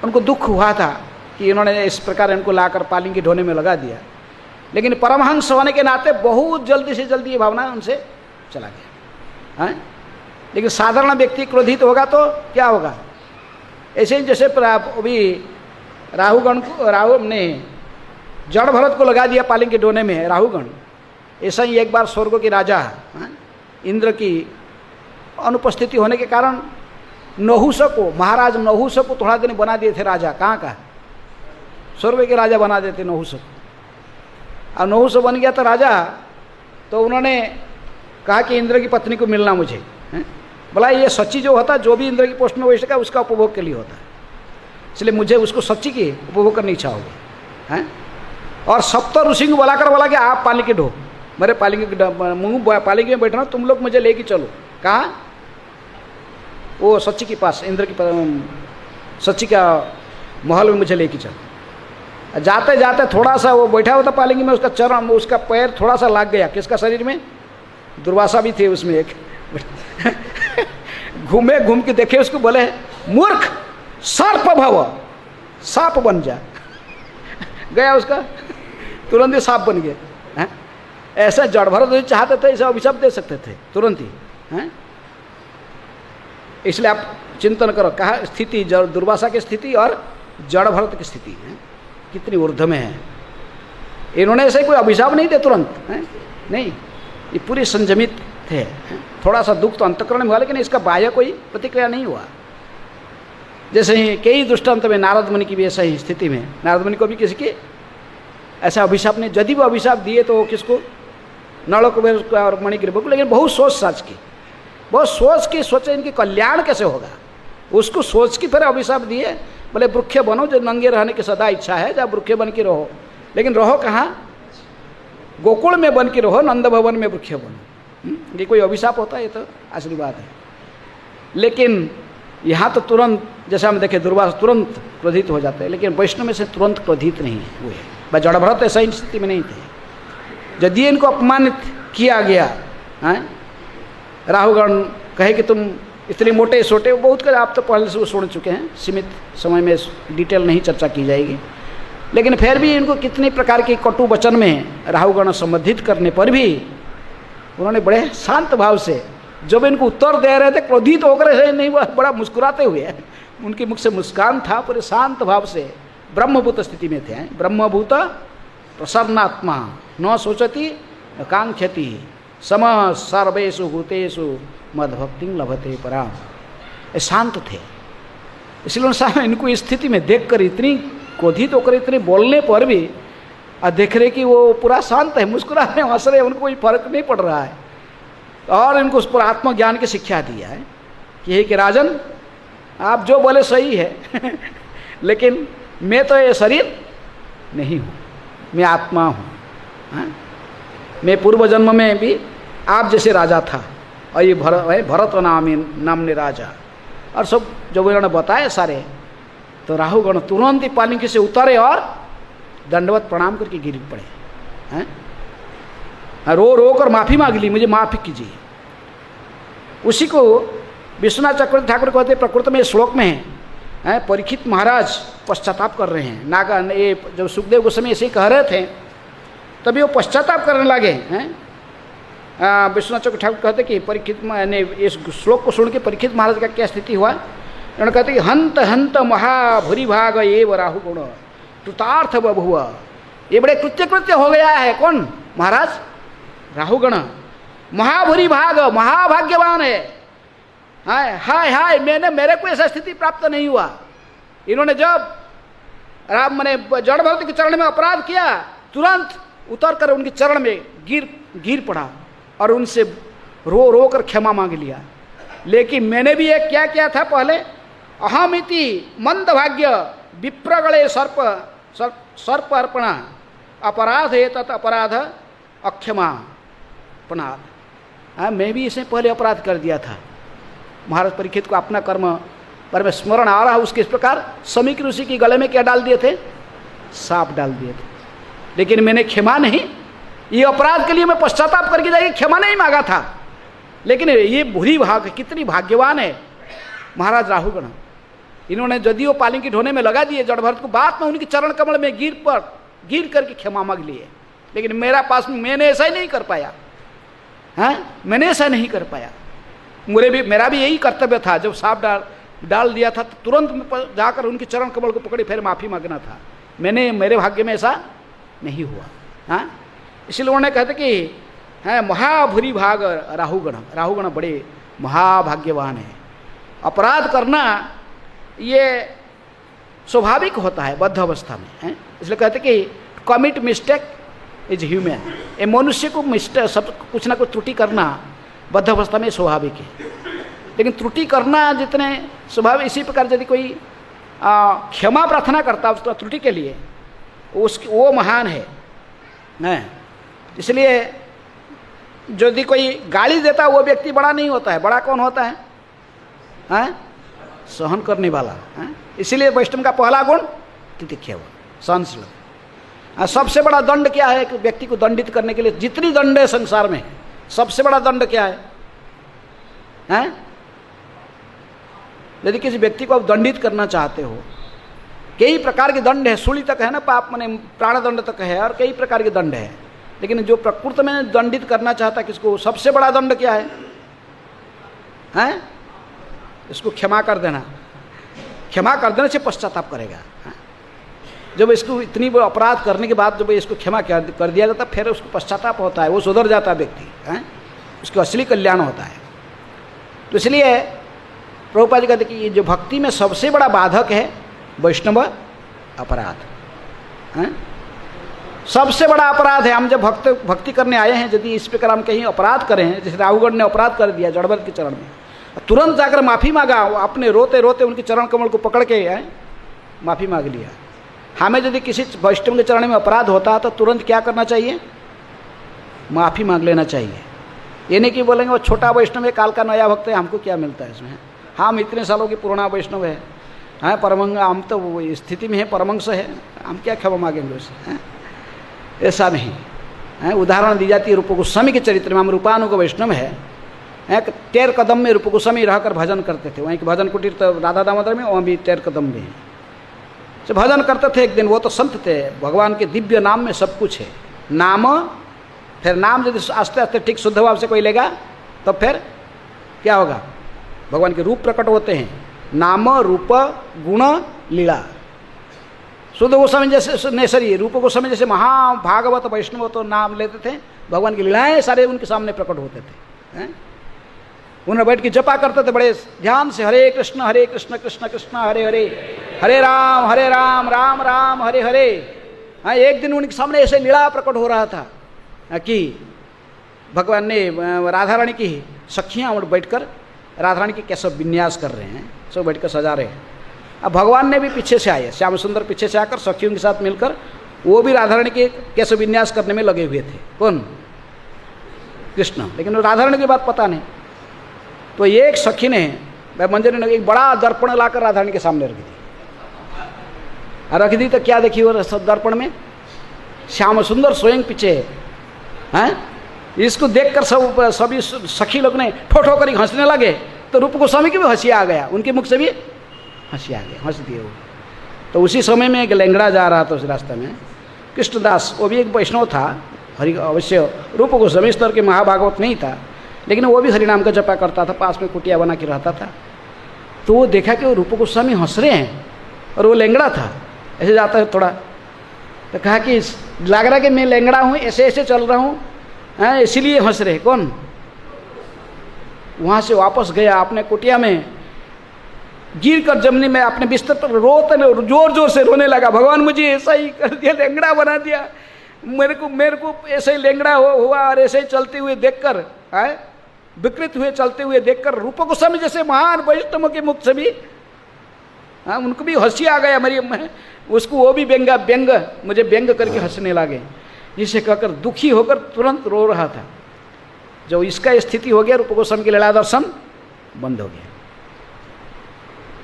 उनको दुख हुआ था कि इन्होंने इस प्रकार इनको लाकर पालिंगी ढोने में लगा दिया, लेकिन परमहंस होने के नाते बहुत जल्दी से जल्दी ये भावना उनसे चला गया है। लेकिन साधारण व्यक्ति क्रोधित होगा तो क्या होगा? ऐसे ही जैसे अभी राहुगण को, राहु ने जड़ भरत को लगा दिया पालिंगी ढोने में राहुगण, ऐसा ही एक बार स्वर्ग के राजा इंद्र की अनुपस्थिति होने के कारण नहुषक को, महाराज नहुषक को थोड़ा दिन बना दिए थे राजा। कहाँ का? स्वर्ग के राजा बना देते नहुषक। और नहुषक बन गया था राजा, तो उन्होंने कहा कि इंद्र की पत्नी को मिलना मुझे। बोला ये सच्ची जो होता, जो भी इंद्र की पोस्ट में वैसे का उसका उपभोग के लिए होता है, इसलिए मुझे उसको सच्ची की उपभोग करनी इच्छा होगी हैं। और सप्त ऋषि को बोला कि आप पालिंगी ढो, मेरे पालिंगी में बैठना, तुम लोग मुझे लेके चलो। कहाँ? वो सच्ची के पास, इंद्र की सच्ची का महल में मुझे लेके चलो। जाते जाते थोड़ा सा वो बैठा हुआ था पालिंगी में, उसका चरण, उसका पैर थोड़ा सा लग गया किसका शरीर में? दुर्वासा भी थे उसमें एक। घूम के देखे उसको, बोले मूर्ख सर्प भव, सांप बन जा। गया उसका, तुरंत ही सांप बन गया। ऐसा जड़ भरत यदि चाहते थे ऐसा अभिशाप दे सकते थे तुरंत ही, हैं? इसलिए आप चिंतन करो, कहा स्थिति दुर्वासा की स्थिति और जड़ भरत की स्थिति है कितनी ऊर्ध्व में है। इन्होंने ऐसे कोई अभिशाप नहीं दे तुरंत, हैं? नहीं, ये पूरे संयमित थे, हैं? थोड़ा सा दुख तो अंतःकरण में हुआ लेकिन इसका बाह्य कोई प्रतिक्रिया नहीं हुआ। जैसे ही कई दृष्टांत में नारद मुनि की भी ऐसा ही स्थिति में, नारद मुनि को भी किसी के ऐसा अभिशाप नहीं, यदि वो अभिशाप दिए तो किसको, नलोक और मणिग्रीव को, लेकिन बहुत सोच साच की, बहुत सोच के सोचे इनके कल्याण कैसे होगा, उसको सोच के फिर अभिशाप दिए। बोले वृक्ष बनो, जो नंगे रहने की सदा इच्छा है, जब वृक्ष बन के रहो, लेकिन रहो कहाँ, गोकुल में बन के रहो, नंद भवन में वृक्ष बनो। ये कोई अभिशाप होता है? ये तो आशीर्वाद है। लेकिन यहाँ तो तुरंत, जैसा हम देखें दुर्वासा तुरंत क्रोधित हो जाते हैं, लेकिन वैष्णव में से तुरंत क्रोधित नहीं हुए। वह जड़ भरत ऐसा ही स्थिति में नहीं थे। यदि इनको अपमानित किया गया, हैं, राहुगण कहे कि तुम इतने मोटे सोटे, बहुत कर आप तो पहले से वो सुन चुके हैं, सीमित समय में डिटेल नहीं चर्चा की जाएगी, लेकिन फिर भी इनको कितनी प्रकार के कटु वचन में राहुगण संबोधित करने पर भी उन्होंने बड़े शांत भाव से, जब इनको उत्तर दे रहे थे क्रोधित होकर ऐसे नहीं, बड़ा मुस्कुराते हुए, उनके मुख से मुस्कान था, पूरे शांत भाव से ब्रह्मभूत स्थिति में थे। ब्रह्मभूत प्रसन्नात्मा न सोचती न कांक्षति सम सर्वेषु भूतेषु मद्भक्ति लभते पराम। शांत थे, इसलिए साहब इनको इस स्थिति में देखकर इतनी क्रोधित होकर इतने बोलने पर भी देख रहे कि वो पूरा शांत है, मुस्कुरा रहे, हंस रहे, उनको कोई फर्क नहीं पड़ रहा है। और इनको उस पर आत्मज्ञान की शिक्षा दिया है कि राजन आप जो बोले सही है लेकिन मैं तो ये शरीर नहीं हूँ, मैं आत्मा हूँ। मैं पूर्व जन्म में भी आप जैसे राजा था और ये भरत नामने राजा, और सब जब इन्होंने बताए सारे, तो राहुगण तुरंत ही पालकी से उतरे और दंडवत प्रणाम करके गिर पड़े, हैं? रो रो कर माफ़ी मांग ली, मुझे माफ़ी कीजिए। उसी को विश्वनाथ चक्रवर्ती ठाकुर कहते प्रकृत में श्लोक में है, परीक्षित महाराज पश्चाताप कर रहे हैं। नागा ये जब सुखदेव गोस्वामी ऐसे ही कह रहे थे तभी वो पश्चाताप करने लगे हैं। विश्वनाथ चक्रवर्ती ठाकुर कहते कि परीक्षित ने इस श्लोक को सुन के परीक्षित महाराज का क्या स्थिति हुआ, उन्होंने कहते कि हंत हंत महाभूरि भाग एव राहुगुण कृतार्थ बभुव। ये बड़े कृत्य हो गया है। कौन? महाराज राहुगण महाभूरि भाग, महाभाग्यवान है। हाय हाय हाय, मेरे को ऐसा स्थिति प्राप्त नहीं हुआ। इन्होंने जब राम मैंने जड़ भरत के चरण में अपराध किया, तुरंत उतर कर उनके चरण में गिर पड़ा और उनसे रो रो कर क्षमा मांग लिया। लेकिन मैंने भी एक क्या किया था पहले, अहमिति मंद भाग्य विप्रगणे सर्प अर्पणा अपराध है तत् अपराध अक्षमा अपराध। मैं भी इसे पहले अपराध कर दिया था। महाराज परीक्षित को अपना कर्म पर में स्मरण आ रहा है। उसके इस प्रकार समीक ऋषि के गले में क्या डाल दिए थे? सांप डाल दिए थे। लेकिन मैंने क्षमा नहीं, ये अपराध के लिए मैं पश्चाताप करके जाके क्षमा नहीं मांगा था। लेकिन ये बुरी भाग, कितनी भाग्यवान है महाराज राहुगण। इन्होंने यदिओ पालकी ढोने में लगा दिए जड़ भरत को, बाद में उनके चरण कमल में गिर करके क्षमा मांग लिए। लेकिन मेरा पास मैंने ऐसा ही नहीं कर पाया। मैंने ऐसा नहीं कर पाया। मेरा भी यही कर्तव्य था। जब सांप डाल दिया था तो तुरंत जाकर उनके चरण कमल को पकड़े फिर माफ़ी मांगना था। मेरे भाग्य में ऐसा नहीं हुआ। इसलिए उन्होंने कहते कि महाभूरि भाग राहुगण बड़े महाभाग्यवान है। अपराध करना ये स्वाभाविक होता है बद्ध अवस्था में। इसलिए कहते कि कमिट मिस्टेक इज ह्यूमन। ये मनुष्य को मिस्टेक सब कुछ ना कुछ त्रुटि करना बद्ध अवस्था में स्वाभाविक है। लेकिन त्रुटि करना जितने स्वाभाविक, इसी प्रकार यदि कोई क्षमा प्रार्थना करता है उस त्रुटि के लिए, वो महान है। इसलिए यदि कोई गाली देता है वो व्यक्ति बड़ा नहीं होता है। बड़ा कौन होता है? सहन करने वाला। इसीलिए वैष्णव का पहला गुण तितिक्षा हुआ, सहनशील। सबसे बड़ा दंड क्या है? कि व्यक्ति को दंडित करने के लिए जितनी दंड है संसार में, सबसे बड़ा दंड क्या है? यदि किसी व्यक्ति को आप दंडित करना चाहते हो, कई प्रकार के दंड है। सूली तक है ना, पाप माने प्राण दंड तक है, और कई प्रकार के दंड है। लेकिन जो प्रकृति में दंडित करना चाहता किसको, सबसे बड़ा दंड क्या है? हैं? इसको क्षमा कर देना। क्षमा कर देने से पश्चाताप करेगा। जब इसको इतनी बड़ी अपराध करने के बाद जब इसको क्षमा कर दिया जाता फिर उसको पश्चाताप होता है, वो सुधर जाता है व्यक्ति, हैं? उसको असली कल्याण होता है। तो इसलिए प्रभुपाद जी कहते कि ये जो भक्ति में सबसे बड़ा बाधक है वैष्णव अपराध, हैं? सबसे बड़ा अपराध है। हम जब भक्ति करने आए हैं, यदि इस प्रकार हम कहीं अपराध करें हैं, जैसे राहुगढ़ ने अपराध कर दिया जड़वत के चरण में, तुरंत जाकर माफ़ी मांगा, अपने रोते रोते उनके चरण कमल को पकड़ के माफ़ी मांग लिया। हमें यदि किसी वैष्णव के चरण में अपराध होता है तो तुरंत क्या करना चाहिए? माफ़ी मांग लेना चाहिए। ये नहीं कि बोलेंगे वो छोटा वैष्णव है, काल का नया भक्त है, हमको क्या मिलता है इसमें, हम इतने सालों की पुराना वैष्णव है, हैं परमंग, हम तो वो स्थिति में है, परमंश है, हम क्या क्षमा मांगेंगे उससे, ऐसा नहीं है। उदाहरण दी जाती है रूप गोस्वामी के चरित्र में। हम रूपानुग वैष्णव है, टेर कदम में रूप गोस्वामी रहकर भजन करते थे। वहीं के भजन कुटीर तो राधा दामोदर में, वहाँ भी टेर कदम में है, तो भजन करते थे। एक दिन वो तो संत थे, भगवान के दिव्य नाम में सब कुछ है। नाम, फिर नाम यदि आस्ते आस्ते ठीक शुद्ध भाव से कोई लेगा तो फिर क्या होगा? भगवान के रूप प्रकट होते हैं, नाम रूप गुण लीला। शुद्ध गोस्वामी जैसे नेसरी, रूप गोस्वामी जैसे महाभागवत वैष्णव तो नाम लेते थे, भगवान की लीलाएं सारे उनके सामने प्रकट होते थे, हैं? उन्हें बैठ के जपा करते थे बड़े ध्यान से, हरे कृष्ण कृष्ण कृष्ण हरे हरे, हरे राम राम राम हरे हरे। हाँ, एक दिन उनके सामने ऐसे लीला प्रकट हो रहा था कि भगवान ने राधा रानी की सखियाँ और बैठकर राधा रानी के कैसे विन्यास कर रहे हैं, सब बैठकर सजा रहे हैं। अब भगवान ने भी पीछे से आए, श्याम सुंदर पीछे से आकर सखियों के साथ मिलकर वो भी राधा रानी के कैसे विन्यास करने में लगे हुए थे। कौन? कृष्ण। लेकिन राधा रानी की बात पता नहीं। तो एक सखी ने मंदिर ने एक बड़ा दर्पण लाकर राधा रानी के सामने रख दी। रख दी तो क्या देखी वो दर्पण में? श्याम सुंदर स्वयं पीछे हैं। इसको देखकर सभी सखी लोग ने ठो ठो कर हंसने लगे। तो रूप गोस्वामी की भी हंसी आ गया, उनके मुख से भी हंसी आ गया, हंस दिए वो। तो उसी समय में एक लेंगड़ा जा रहा था उस रास्ते में, कृष्णदास, वो भी एक वैष्णव था, हरि अवश्य रूप गोस्वामी स्तर के महाभागवत नहीं था, लेकिन वो भी हरिनाम का जपा करता था, पास में कुटिया बना के रहता था। तो वो देखा कि वो रूप गोस्वामी हंस रहे हैं और वो लेंगड़ा था, ऐसे जाता है थोड़ा, तो कहा कि लग रहा है कि मैं लेंगड़ा हूँ, ऐसे ऐसे चल रहा हूँ, इसीलिए हंस रहे। कौन? वहाँ से वापस गया अपने कुटिया में, गिर कर जमनी में अपने बिस्तर पर रोते जोर जोर से रोने लगा। भगवान मुझे ऐसा ही कर दिया, लेंगड़ा बना दिया, मेरे को ऐसे ही लेंगड़ा हुआ और ऐसे ही चलते हुए देखकर, विकृत हुए चलते हुए देखकर रूप गोस्वामी जैसे महान वैष्णव के मुख से भी उनको भी हंसी आ गया। मेरी उसको वो भी व्यंग मुझे व्यंग करके हंसने लगे, जिसे कहकर दुखी होकर तुरंत रो रहा था। जब इसका स्थिति हो गया, रूप गोस्वामी के लीला दर्शन बंद हो गया।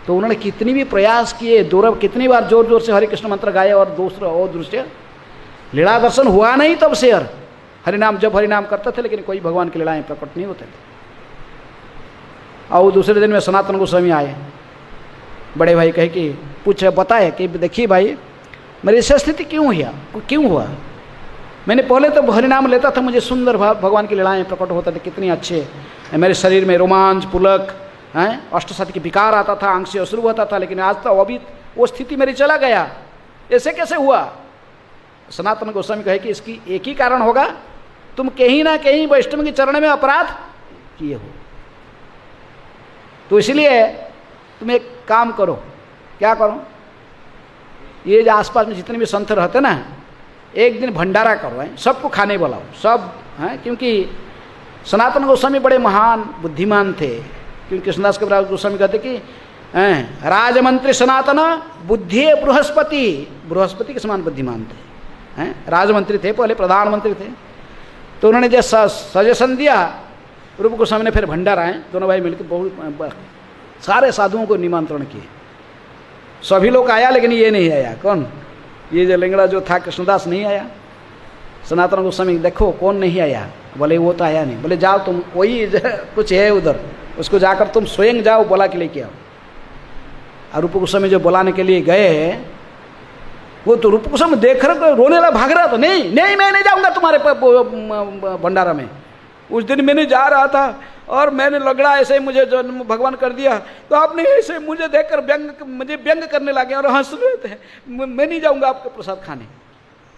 तो उन्होंने कितनी भी प्रयास किए, कितनी बार जोर जोर से हरे कृष्ण मंत्र गाए और दूसरा और दृश्य लीला दर्शन हुआ नहीं। तब से हरिनाम जब हरिनाम करते थे, लेकिन कोई भगवान की लीलाएं प्रकट नहीं होते थे। और दूसरे दिन में सनातन गोस्वामी आए, बड़े भाई कहे कि पूछे बताए कि देखिए भाई मेरी ऐसी स्थिति क्यों हुआ। मैंने पहले तो हरिनाम लेता था, मुझे सुंदर भगवान की लीलाएं प्रकट होते थे, कितनी अच्छे, मेरे शरीर में रोमांच पुलक अष्टसती की विकार आता था, आंख से अश्रु होता था, लेकिन आज तो अभी वो स्थिति मेरी चला गया, ऐसे कैसे हुआ। सनातन गोस्वामी कहे कि इसकी एक ही कारण होगा, तुम कहीं ना कहीं वैष्णव के चरण में अपराध किए हो। तो इसलिए तुम एक काम करो। क्या करो? ये जो आसपास में जितने भी संत रहते ना, एक दिन भंडारा करो, सबको खाने बुलाओ, सब हैं। क्योंकि सनातन गोस्वामी बड़े महान बुद्धिमान थे। क्योंकि कृष्णदास के गोस्वामी कहते कि राजमंत्री सनातन बुद्धि बृहस्पति के समान बुद्धिमान थे, हैं। राजमंत्री थे, पहले प्रधानमंत्री थे। तो उन्होंने जो सजेशन दिया, रूप गोस्वामी ने फिर भंडारा दोनों भाई मिलकर बहुत सारे साधुओं को निमंत्रण किए। सभी लोग आया, लेकिन ये नहीं आया। कौन? ये जो लेंगड़ा जो था कृष्णदास नहीं आया। सनातन गोस्वामी देखो कौन नहीं आया, बोले वो तो आया नहीं। बोले जाओ तुम, वही कुछ है उधर, उसको जाकर तुम स्वयं जाओ, बोला के लेके आओ। और रूप गोस्वामी जो बुलाने के लिए गए, वो तो रूप कुसुम देख रहा रोने लगा, भाग रहा था, नहीं नहीं मैं नहीं जाऊंगा तुम्हारे भंडारा में। उस दिन मैंने जा रहा था और मैंने लगड़ा ऐसे मुझे जो भगवान कर दिया, तो आपने ऐसे मुझे देखकर मुझे व्यंग करने लगे और हंस रहे थे, मैं नहीं जाऊंगा आपके प्रसाद खाने।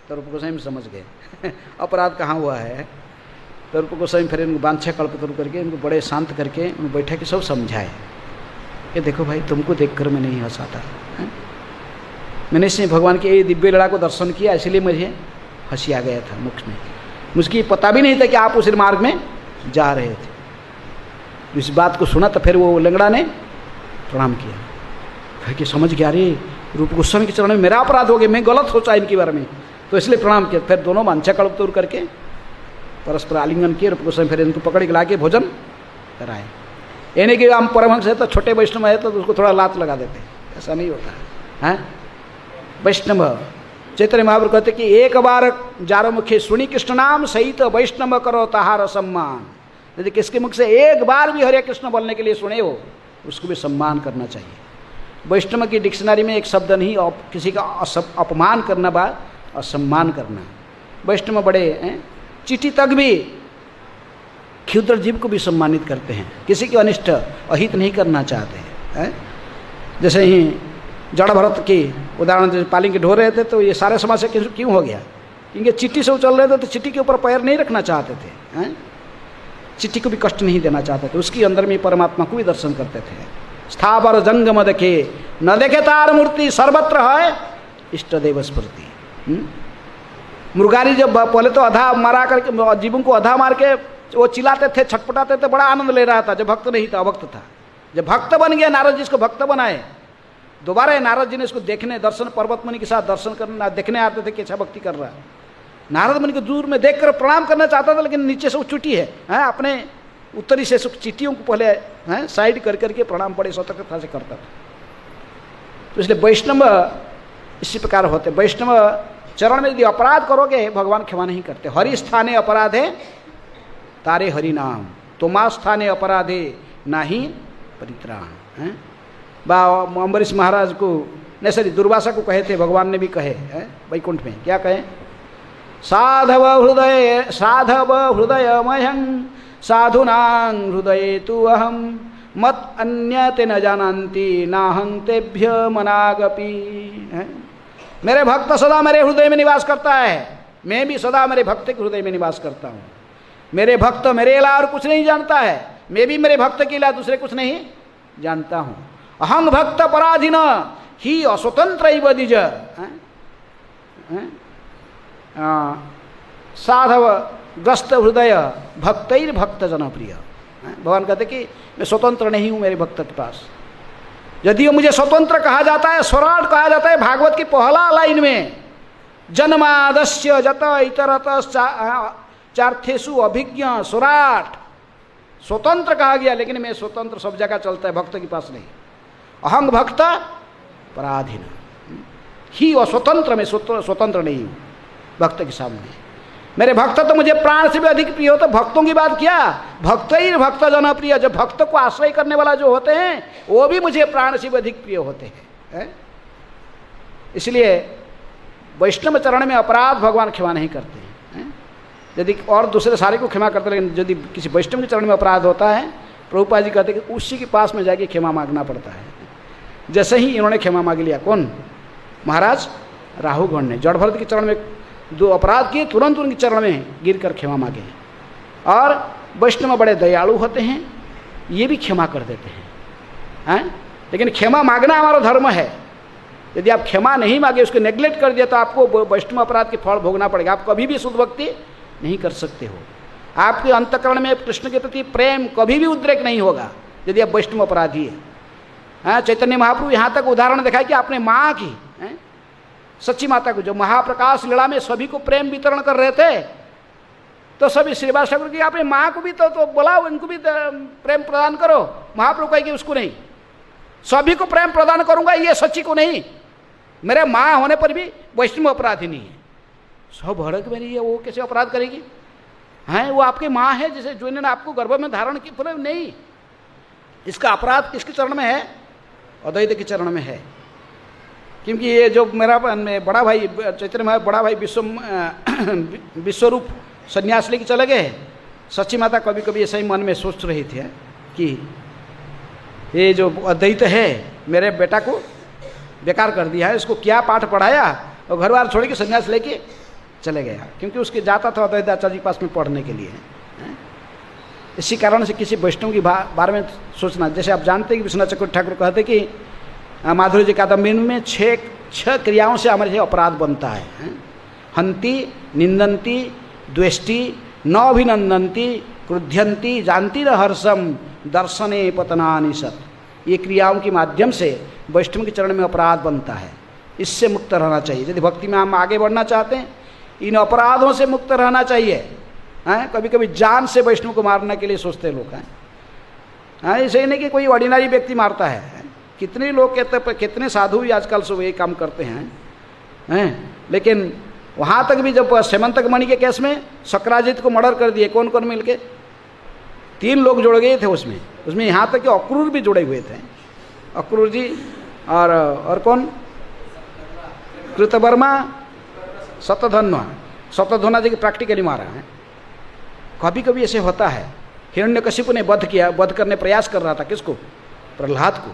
तो रूप गोस्वामी समझ गए अपराध कहाँ हुआ है। तो रूप गोस्वामी फिर इनको बांछा कल्पतरु करके इनको बड़े शांत करके उनको बैठा के सब समझाए कि देखो भाई तुमको देखकर मैं नहीं हंसा था, मैंने इसमें भगवान के दिव्य लीला को दर्शन किया इसलिए मुझे हंसी आ गया था मुख में, मुझे पता भी नहीं था कि आप उस मार्ग में जा रहे थे। इस बात को सुना तो फिर वो लंगड़ा ने प्रणाम किया, फिर कि समझ गया अरे रूप गोस्वामी के चरण में मेरा अपराध हो गया, मैं गलत सोचा इनके बारे में, तो इसलिए प्रणाम किया। फिर दोनों वांछा कल्पतरु करके परस्पर आलिंगन किए। रूप गोस्वामी फिर इनको पकड़ के ला के भोजन कराए। यानी कि हम परमहंस है तो छोटे वैष्णव है तो उसको थोड़ा लात लगा देते, ऐसा नहीं होता है। वैष्णव चैतन्य महाप्रभु कहते कि एक बार जारो मुखे सुनी कृष्ण नाम सहित वैष्णव करो तहार सम्मान। यदि किसके मुख से एक बार भी हरे कृष्ण बोलने के लिए सुने हो उसको भी सम्मान करना चाहिए। वैष्णव की डिक्शनरी में एक शब्द नहीं, किसी का अपमान करना बात असम्मान करना। वैष्णव बड़े चिट्ठी तक भी क्षुद्र जीव को भी सम्मानित करते हैं, किसी के अनिष्ट अहित नहीं करना चाहते हैं। जैसे ही जड़ भरत की उदाहरण जैसे पालिंग ढो रहे थे तो ये सारे समाज से क्यों हो गया, क्योंकि चिट्ठी से चल रहे थे तो चिट्ठी के ऊपर पैर नहीं रखना चाहते थे, चिट्ठी को भी कष्ट नहीं देना चाहते थे, उसकी अंदर में परमात्मा को भी दर्शन करते थे। स्थावर जंगम देखे न देखे तार मूर्ति सर्वत्र है इष्ट देव स्मृति। मुर्गारी जब पहले तो अधा मारा करके जीवों को अधा मार के वो चिल्लाते थे छटपटाते थे, बड़ा आनंद ले रहा था। जब भक्त नहीं था अभक्त था, जब भक्त बन गया नारद जी इसको भक्त बनाए। दोबारा नारद जी ने इसको देखने दर्शन पर्वत मुनि के साथ दर्शन करना देखने आते थे कि अच्छा भक्ति कर रहा है। नारद मुनि को दूर में देखकर प्रणाम करना चाहता था लेकिन नीचे से वो चुटी है, अपने उत्तरी से चीटियों को पहले साइड कर करके प्रणाम बड़े सतर्कता से करता था। तो इसलिए वैष्णव इसी प्रकार होते। वैष्णव चरण में यदि अपराध करोगे भगवान क्षमा नहीं करते। हरि स्थाने अपराधे तारे हरि नाम, तुमा स्थाने अपराधे नाही परित्राण। अम्बरीश महाराज को नहीं सॉरी दुर्वासा को कहे थे, भगवान ने भी कहे वैकुंठ में, क्या कहे? साधव हृदयमयं साधुनां हृदये तु अहम मत अन्यते न जानन्ति नाहं तेभ्य मनागपि। मेरे भक्त सदा मेरे हृदय में निवास करता है, मैं भी सदा मेरे भक्त के हृदय में निवास करता हूँ। मेरे भक्त मेरे अलावा और कुछ नहीं जानता है, मैं भी मेरे भक्त के अलावा दूसरे कुछ नहीं जानता हूँ। अहं भक्त पराधीन ही अस्वतंत्र द्विज। साधव ग्रस्त हृदय भक्तैर भक्त जनप्रिय। भगवान कहते कि मैं स्वतंत्र नहीं हूँ मेरे भक्त के पास। यदि मुझे स्वतंत्र कहा जाता है, स्वराट कहा जाता है भागवत की पहला लाइन में, जन्मादस्य जत इतरत चार्थेषु अभिज्ञ स्वराट, स्वतंत्र कहा गया। लेकिन मैं स्वतंत्र सब जगह चलता है, भक्त के पास नहीं। अहंग भक्त पराधीन ही अस्वतंत्र, मैं स्वतंत्र नहीं हूँ भक्त के सामने। मेरे भक्त तो मुझे प्राण से भी अधिक प्रिय हो। तो भक्तों की बात क्या, भक्त ही भक्त जनप्रिय। जो भक्त को आश्रय करने वाला जो होते हैं वो भी मुझे प्राण से भी अधिक प्रिय होते हैं। इसलिए वैष्णव चरण में अपराध भगवान क्षमा नहीं करते हैं। यदि और दूसरे सारे को क्षमा करते, लेकिन यदि किसी वैष्णव के चरण में अपराध होता है, प्रभुपाद जी कहते हैं कि उसी के पास में जाके क्षमा मांगना पड़ता है। जैसे ही इन्होंने क्षमा मांग लिया, कौन? महाराज राहुगण ने जड़ भरत के चरण में दो अपराध किए, तुरंत उनके चरण में गिर कर क्षमा मांगे। और वैष्णव बड़े दयालु होते हैं, ये भी क्षमा कर देते हैं। लेकिन क्षमा मांगना हमारा धर्म है। यदि आप क्षमा नहीं मांगे, उसको नेग्लेक्ट कर दिया, तो आपको वैष्णव अपराध के फल भोगना पड़ेगा। आप कभी भी शुद्ध भक्ति नहीं कर सकते हो। आपके अंतःकरण में कृष्ण के प्रति प्रेम कभी भी उद्रेक नहीं होगा यदि आप वैष्णव अपराधी है। चैतन्य महाप्रभु यहाँ तक उदाहरण दिखाए कि आपने माँ की, सच्ची माता को, जो महाप्रकाश लीला में सभी को प्रेम वितरण कर रहे थे, तो सभी श्रीवास ठाकुर की आपने माँ को भी तो बोला इनको भी प्रेम प्रदान करो। महाप्रभु कहे कि उसको नहीं, सभी को प्रेम प्रदान करूंगा, ये सच्ची को नहीं। मेरे माँ होने पर भी वैष्णव अपराधी नहीं है। सब भड़क में नहीं है, वो कैसे अपराध करेगी? हैं, वो आपकी माँ है जिसे जो इन्होंने आपको गर्भ में धारण की, पूरे नहीं। इसका अपराध किसके चरण में है? अद्वैत के चरण में है। क्योंकि ये जो मेरा बड़ा भाई चैतन्य में बड़ा भाई विश्वरूप संन्यास लेके चले गए। सच्ची माता कभी कभी ऐसा ही मन में सोच रही थी कि ये जो अद्वैत है मेरे बेटा को बेकार कर दिया है, इसको क्या पाठ पढ़ाया और घर बार छोड़ के संन्यास लेके चले गया, क्योंकि उसके जाता था अद्वैत आचार्य जी के पास में पढ़ने के लिए। इसी कारण से किसी वैष्णव की बारे में सोचना, जैसे आप जानते हैं कि विश्वनाथ चक्रवर्ती ठाकुर कहते कि माधुर्य जी कादम्बिनी में छह क्रियाओं से हमारे अपराध बनता है। हंति, निंदंती, द्वेष्टि, नभिनंदंती, क्रुध्यंती, जानती न हर्षम, दर्शने पतनानि सत। ये क्रियाओं के माध्यम से वैष्णव के चरण में अपराध बनता है। इससे मुक्त रहना चाहिए। यदि भक्ति में हम आगे बढ़ना चाहते हैं, इन अपराधों से मुक्त रहना चाहिए। हैं, कभी कभी जान से वैष्णव को मारने के लिए सोचते लोग हैं। ऐसे ही नहीं कि कोई ऑर्डिनरी व्यक्ति मारता है। कितने लोग कहते, कितने साधु भी आजकल सब ये काम करते हैं। लेकिन वहाँ तक भी जब सेमंतक मणि के केस में शक्राजित को मर्डर कर दिए, कौन कौन मिलके 3 लोग जुड़ गए थे उसमें यहाँ तक कि अक्रूर भी जुड़े हुए थे। अक्रूर जी और कौन, कृतवर्मा, शतधन्वा जी की प्रैक्टिकली मारा है। कभी कभी ऐसे होता है। हिरण्यकशिपु ने वध करने प्रयास कर रहा था, किसको, प्रहलाद को।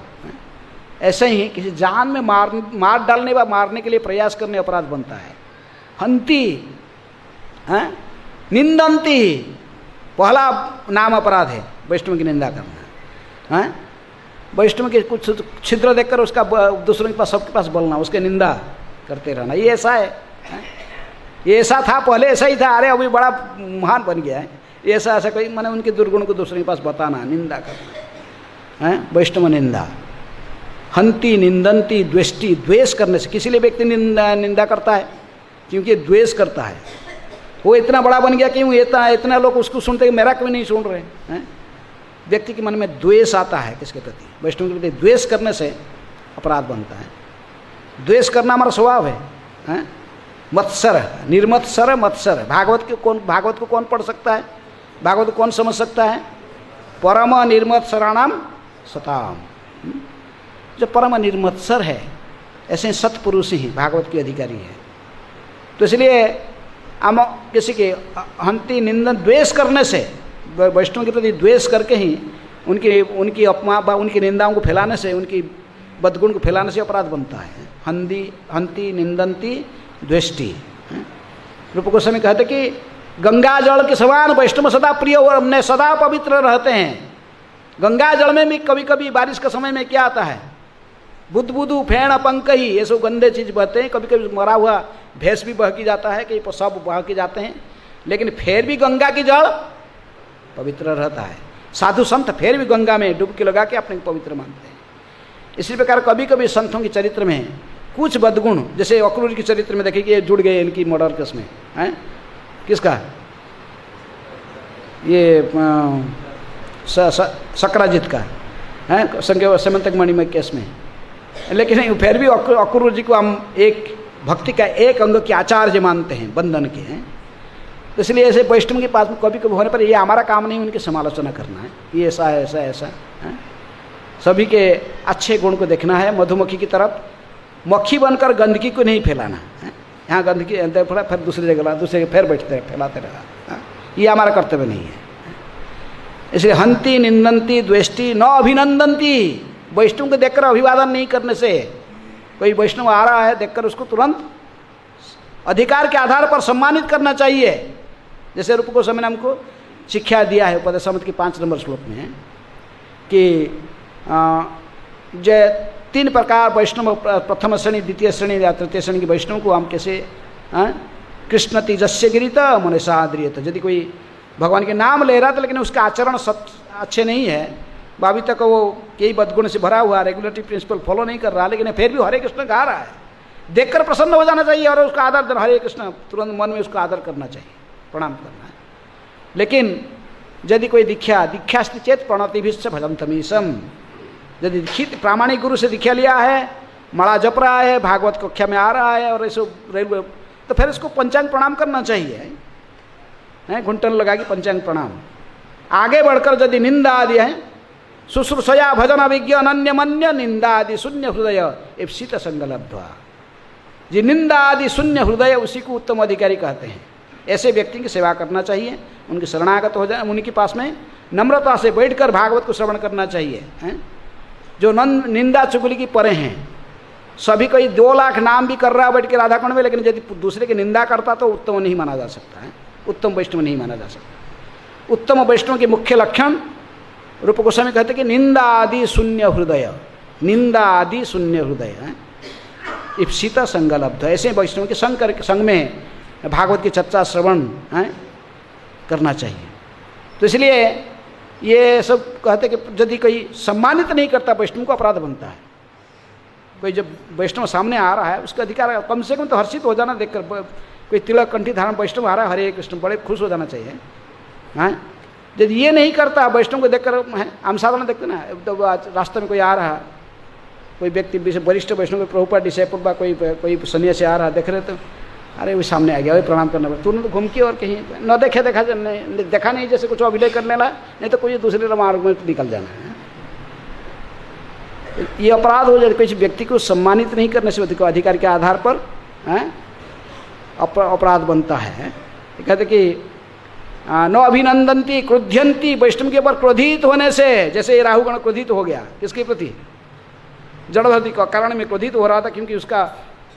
ऐसे ही किसी जान में मार डालने व मारने के लिए प्रयास करने अपराध बनता है। हंती, निंदंती, पहला नाम अपराध है वैष्णव की निंदा करना। वैष्णव के कुछ छिद्र देखकर उसका दूसरों के पास, सबके पास बोलना, उसके निंदा करते रहना, ये ऐसा है। ये ऐसा था, पहले ऐसा ही था, अरे अभी बड़ा महान बन गया है। ऐसा कोई माने उनके दुर्गुण को दूसरों के पास बताना, निंदा करना है वैष्णव निंदा। हंती, निंदंती, द्वेष्टि, द्वेष करने से किसी लिए व्यक्ति निंदा करता है क्योंकि द्वेष करता है। वो इतना बड़ा बन गया क्यों, इतना लोग उसको सुनते हैं, मेरा कोई नहीं सुन रहे हैं। व्यक्ति के मन में द्वेष आता है किसके प्रति, वैष्णव के प्रति। द्वेष करने से अपराध बनता है। द्वेष करना हमारा स्वभाव है। मत्सर, निर्मत्सर, मत्सर। भागवत को कौन पढ़ सकता है, भागवत को कौन समझ सकता है? परम निर्मत्सराणाम सताम। जो परम निर्मत्सर है, ऐसे सत्पुरुष ही भागवत के अधिकारी है। तो इसलिए हम किसी के हंती, निंदन, द्वेष करने से, वैष्णव के प्रति द्वेष करके ही उनकी अपमान व उनकी निंदाओं को फैलाने से, उनकी बदगुण को फैलाने से अपराध बनता है। हंती, निंदंती, द्वेष्टि। रूप गोस्वामी कहते कि गंगा जल के समान वैष्णव सदा प्रिय और हमने सदा पवित्र रहते हैं। गंगा जल में भी कभी कभी बारिश के समय में क्या आता है, बुदबुदू, फेण, पंकही, ये सब गंदे चीज बहते हैं। कभी कभी मरा हुआ भैंस भी बह के जाता है, कहीं सब बह के जाते हैं, लेकिन फिर भी गंगा की जल पवित्र रहता है। साधु संत फिर भी गंगा में डुबकी लगा के अपने को पवित्र मानते हैं। इसी प्रकार कभी कभी संतों के चरित्र में कुछ बदगुण, जैसे अक्रूर के चरित्र में देखिए, ये जुड़ गए इनकी मर्डर केस में। हैं, किसका, ये शक्राजित का है, सेमंतक मणि में केस में। लेकिन फिर भी अक्रूर जी को हम एक भक्ति का एक अंग के आचार्य मानते हैं, बंधन के हैं। तो इसलिए ऐसे वैष्णव के पास में कभी कभी होने पर ये हमारा काम नहीं उनकी समालोचना करना है, ये ऐसा है, ऐसा ऐसा है। सभी के अच्छे गुण को देखना है। मधुमक्खी की तरफ मक्खी बनकर गंदगी को नहीं फैलाना है। यहाँ गंदगी फिर दूसरी जगह फिर बैठते रहे, फैलाते रहा, ये हमारा कर्तव्य नहीं है। इसलिए हंती, निंदंती, द्वेष्टि, न अभिनंदंती। वैष्णव को देखकर अभिवादन नहीं करने से, कोई वैष्णव आ रहा है देखकर उसको तुरंत अधिकार के आधार पर सम्मानित करना चाहिए। जैसे रूप गोस्वामी ने हमको शिक्षा दिया है उपदेशामृत के 5 नंबर श्लोक में कि जो 3 प्रकार वैष्णव, प्रथम श्रेणी, द्वितीय श्रेणी या तृतीय श्रेणी के वैष्णव को हम कैसे कृष्ण तेजस्य गिरित मनसा आद्रियत। यदि कोई भगवान के नाम ले रहा था लेकिन उसका आचरण अच्छे नहीं है, अभी तक वो कई बदगुण से भरा हुआ, रेगुलेटरी प्रिंसिपल फॉलो नहीं कर रहा, लेकिन फिर भी हरे कृष्ण गा रहा है, देखकर प्रसन्न हो जाना चाहिए और उसका आदर देना। हरे कृष्ण तुरंत मन में उसका आदर करना चाहिए, प्रणाम करना है। लेकिन यदि कोई दीक्षास्ति चेत प्रणतिभिश्च भजन्तमीशम, यदि दीक्षित प्रामाणिक गुरु से दीक्षा लिया है, मड़ा जप रहा है, भागवत कक्षा में आ रहा है और ऐसे रेलवे, तो फिर इसको पंचांग प्रणाम करना चाहिए, घुंटन लगा के पंचांग प्रणाम। आगे बढ़कर यदि निंदा आदि है शुश्रूषया भजन अभिज्ञ अनन्य मन्य निंदा आदि शून्य हृदय ईप्सित संगलब्ध्वा। जी निंदा आदि शून्य हृदय उसी को उत्तम अधिकारी कहते हैं। ऐसे व्यक्ति की सेवा करना चाहिए, उनकी शरणागत हो जाए, उनके पास में नम्रता से बैठकर भागवत को श्रवण करना चाहिए हैं। जो निंदा चुगली की परे हैं, सभी कोई 2 लाख नाम भी कर रहा है बैठ के राधा कुंड में, लेकिन यदि दूसरे की निंदा करता तो उत्तम नहीं माना जा सकता है, उत्तम वैष्णव नहीं माना जा सकता। उत्तम वैष्णव के मुख्य लक्षण रूप गोस्वामी कहते कि निंदा आदि शून्य हृदय, निंदा आदि शून्य हृदय है, ईप्सित संगलब्ध। ऐसे वैष्णव के संग में भागवत की चर्चा श्रवण है करना चाहिए। तो इसलिए ये सब कहते कि यदि कोई सम्मानित नहीं करता वैष्णव को अपराध बनता है। कोई जब वैष्णव सामने आ रहा है उसका अधिकार कम से कम तो हर्षित हो जाना देखकर, कोई तिलक कंठी धारण वैष्णव आ रहा है हरे कृष्ण, बड़े खुश हो जाना चाहिए हैं। यदि ये नहीं करता वैष्णव को देखकर, हम साधारण देखते ना, तो रास्ते में कोई आ रहा, कोई व्यक्ति वरिष्ठ वैष्णव प्रभुपाद डिसाइपल बा कोई सन्यासी आ रहा, देख रहे तो अरे वो सामने आ गया, वही प्रणाम करना पड़ता, तुरंत घूम के और कहीं न देखे देखा नहीं जैसे कुछ अभिनय करने लगा, नहीं तो कोई दूसरे मार्ग में निकल जाना है। ये अपराध हो जाए, किसी व्यक्ति को सम्मानित नहीं करने से अधिकार के आधार पर अपराध बनता है। कहते कि न अभिनंदनती क्रुध्यंती, वैष्णव के ऊपर क्रोधित होने से, जैसे ये राहुगण क्रोधित हो गया किसके प्रति, जड़धरती का कारण में क्रोधित हो रहा था, क्योंकि उसका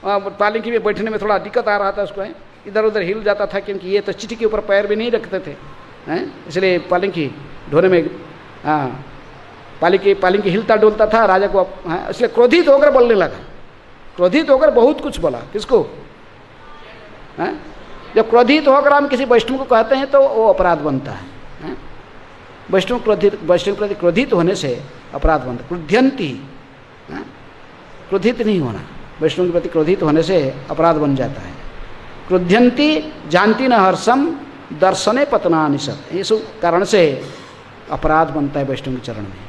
पालकी में बैठने में थोड़ा दिक्कत आ रहा था, उसको इधर उधर हिल जाता था, क्योंकि ये तो चिट्ठी के ऊपर पैर भी नहीं रखते थे हैं, इसलिए पालकी ढोने में पालकी हिलता डुलता था राजा को, इसलिए क्रोधित होकर बोलने लगा, क्रोधित होकर बहुत कुछ बोला। किसको हैं? जब क्रोधित होकर हम किसी वैष्णव को कहते हैं तो वो अपराध बनता है। वैष्णव प्रति क्रोधित होने से अपराध बनता है। क्रुध्यंती, क्रोधित नहीं होना, वैष्णव के प्रति क्रोधित होने से अपराध बन जाता है। क्रुध्यंती जानती न हर्षम दर्शने पतनानिशत, ये सब कारण से अपराध बनता है वैष्णव के चरण में।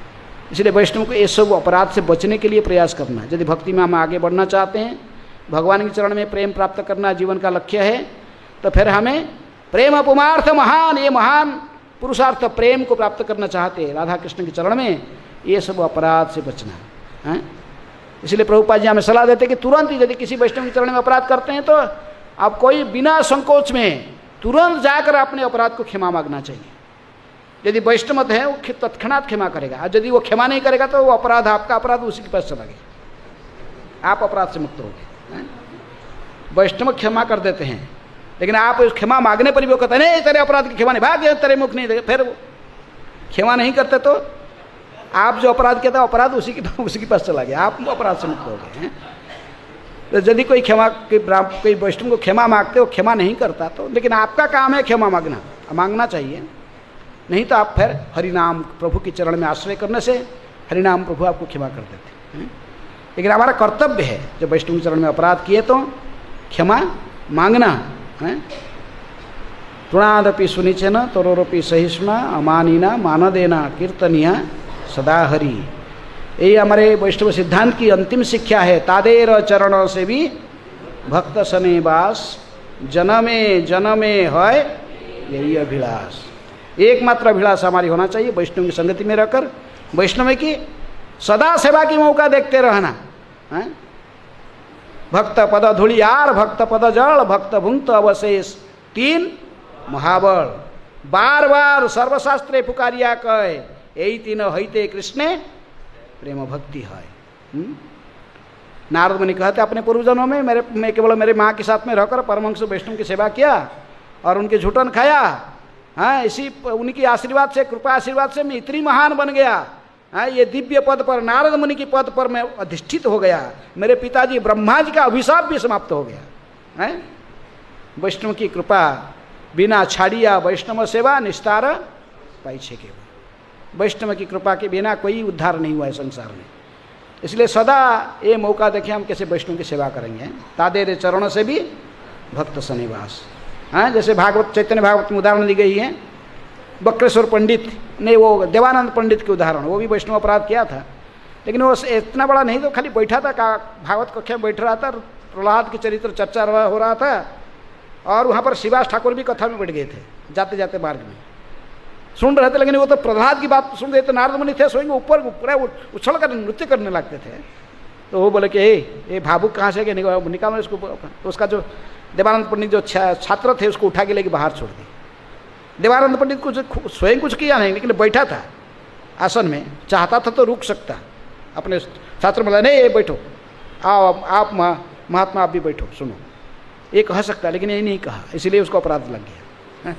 इसलिए वैष्णव को ये सब अपराध से बचने के लिए प्रयास करना है। यदि भक्ति में हम आगे बढ़ना चाहते हैं, भगवान के चरण में प्रेम प्राप्त करना जीवन का लक्ष्य है, तो फिर हमें प्रेम अपमार्थ महान, ये महान पुरुषार्थ प्रेम को प्राप्त करना चाहते हैं राधा कृष्ण के चरण में, ये सब अपराध से बचना है। इसलिए प्रभुपाद जी हमें सलाह देते हैं कि तुरंत यदि किसी वैष्णव के चरण में अपराध करते हैं तो आप कोई बिना संकोच में तुरंत जाकर अपने अपराध को क्षमा मांगना चाहिए। यदि वैष्णव है वो तत्क्षणात क्षमा करेगा, और यदि वो क्षमा नहीं करेगा तो वो अपराध, आपका अपराध उसी के पास चला गया, आप अपराध से मुक्त हो गए। वैष्णव क्षमा कर देते हैं, लेकिन आप उस क्षमा मांगने पर भी वो कहते हैं नहीं तेरे अपराध की क्षमा नहीं, भाग तेरे मुख नहीं देगा, फिर क्षमा नहीं करते तो आप जो अपराध किया था अपराध उसी के पास चला गया, आप अपराध से मुक्त हो गए हैं। तो यदि कोई कोई वैष्णव को क्षमा मांगते, वो क्षमा नहीं करता तो, लेकिन आपका काम है क्षमा मांगना चाहिए, नहीं तो आप फिर हरिनाम प्रभु के चरण में आश्रय करने से हरिनाम प्रभु आपको क्षमा कर देते हैं। लेकिन हमारा कर्तव्य है जब वैष्णव के चरण में अपराध किए तो क्षमा मांगना है। तृणादपि सुनिचन तरोरपि सहिष्णुना अमानिना मानदेना कीर्तनिया सदा हरि, यही हमारे वैष्णव सिद्धांत की अंतिम शिक्षा है। तादेर चरण से भी भक्त सने वास, जन्मे जन्मे है यही अभिलाष। एकमात्र अभिलाष हमारी होना चाहिए वैष्णव की संगति में रहकर वैष्णव की सदा सेवा की मौका देखते रहना है। भक्त पद धूलियार, भक्त पद जल, भक्त भुंक्त अवशेष, 3 महाबल, बार बार सर्वशास्त्रे पुकारिया कहे, यही 3 हईते कृष्णे प्रेम भक्ति है। नारद मुनि कहते अपने पूर्वजन्मों में मैं केवल मेरे माँ के साथ में रहकर परमहंस वैष्णव की सेवा किया और उनके झूठन खाया, हाँ, इसी उनकी आशीर्वाद से, कृपा आशीर्वाद से मैं इतनी महान बन गया, हाँ, ये दिव्य पद पर, नारद मुनि की पद पर मैं अधिष्ठित हो गया, मेरे पिताजी ब्रह्मा जी का अभिशाप भी समाप्त हो गया है। वैष्णव की कृपा बिना छाड़िया वैष्णव सेवा निस्तार पाइछे के, वैष्णव की कृपा के बिना कोई उद्धार नहीं हुआ है संसार में। इसलिए सदा ये मौका देखें हम कैसे वैष्णव की सेवा करेंगे। तादेर चरणों से भी भक्त सनिवास, हाँ, जैसे भागवत चैतन्य भागवत में उदाहरण दी गई है। बक्रेश्वर पंडित ने, वो देवानंद पंडित के उदाहरण, वो भी वैष्णव अपराध किया था, लेकिन वो इतना बड़ा नहीं, तो खाली बैठा था, भागवत कक्षा में बैठ रहा था, प्रहलाद के चरित्र चर्चा हो रहा था, और वहाँ पर शिवास ठाकुर भी कथा में बैठ गए थे जाते जाते मार्ग में। सुन रहे थे, लेकिन वो तो प्रहलाद की बात सुन रहे थे। नारद मुनि थे स्वयं ऊपर पूरा उछल कर नृत्य करने लगते थे। तो वो बोले कि ये भावुक कहाँ से निकालो इसको। तो उसका जो देवानंद पंडित जो छात्र थे उसको उठा के लेके बाहर छोड़ दी। देवानंद पंडित कुछ स्वयं कुछ किया नहीं, लेकिन बैठा था आसन में, चाहता था तो रुक सकता। अपने छात्र बोला नहीं ये बैठो, आओ आप महात्मा आप भी बैठो सुनो, ये कह सकता, लेकिन ये नहीं कहा, इसलिए उसको अपराध लग गया।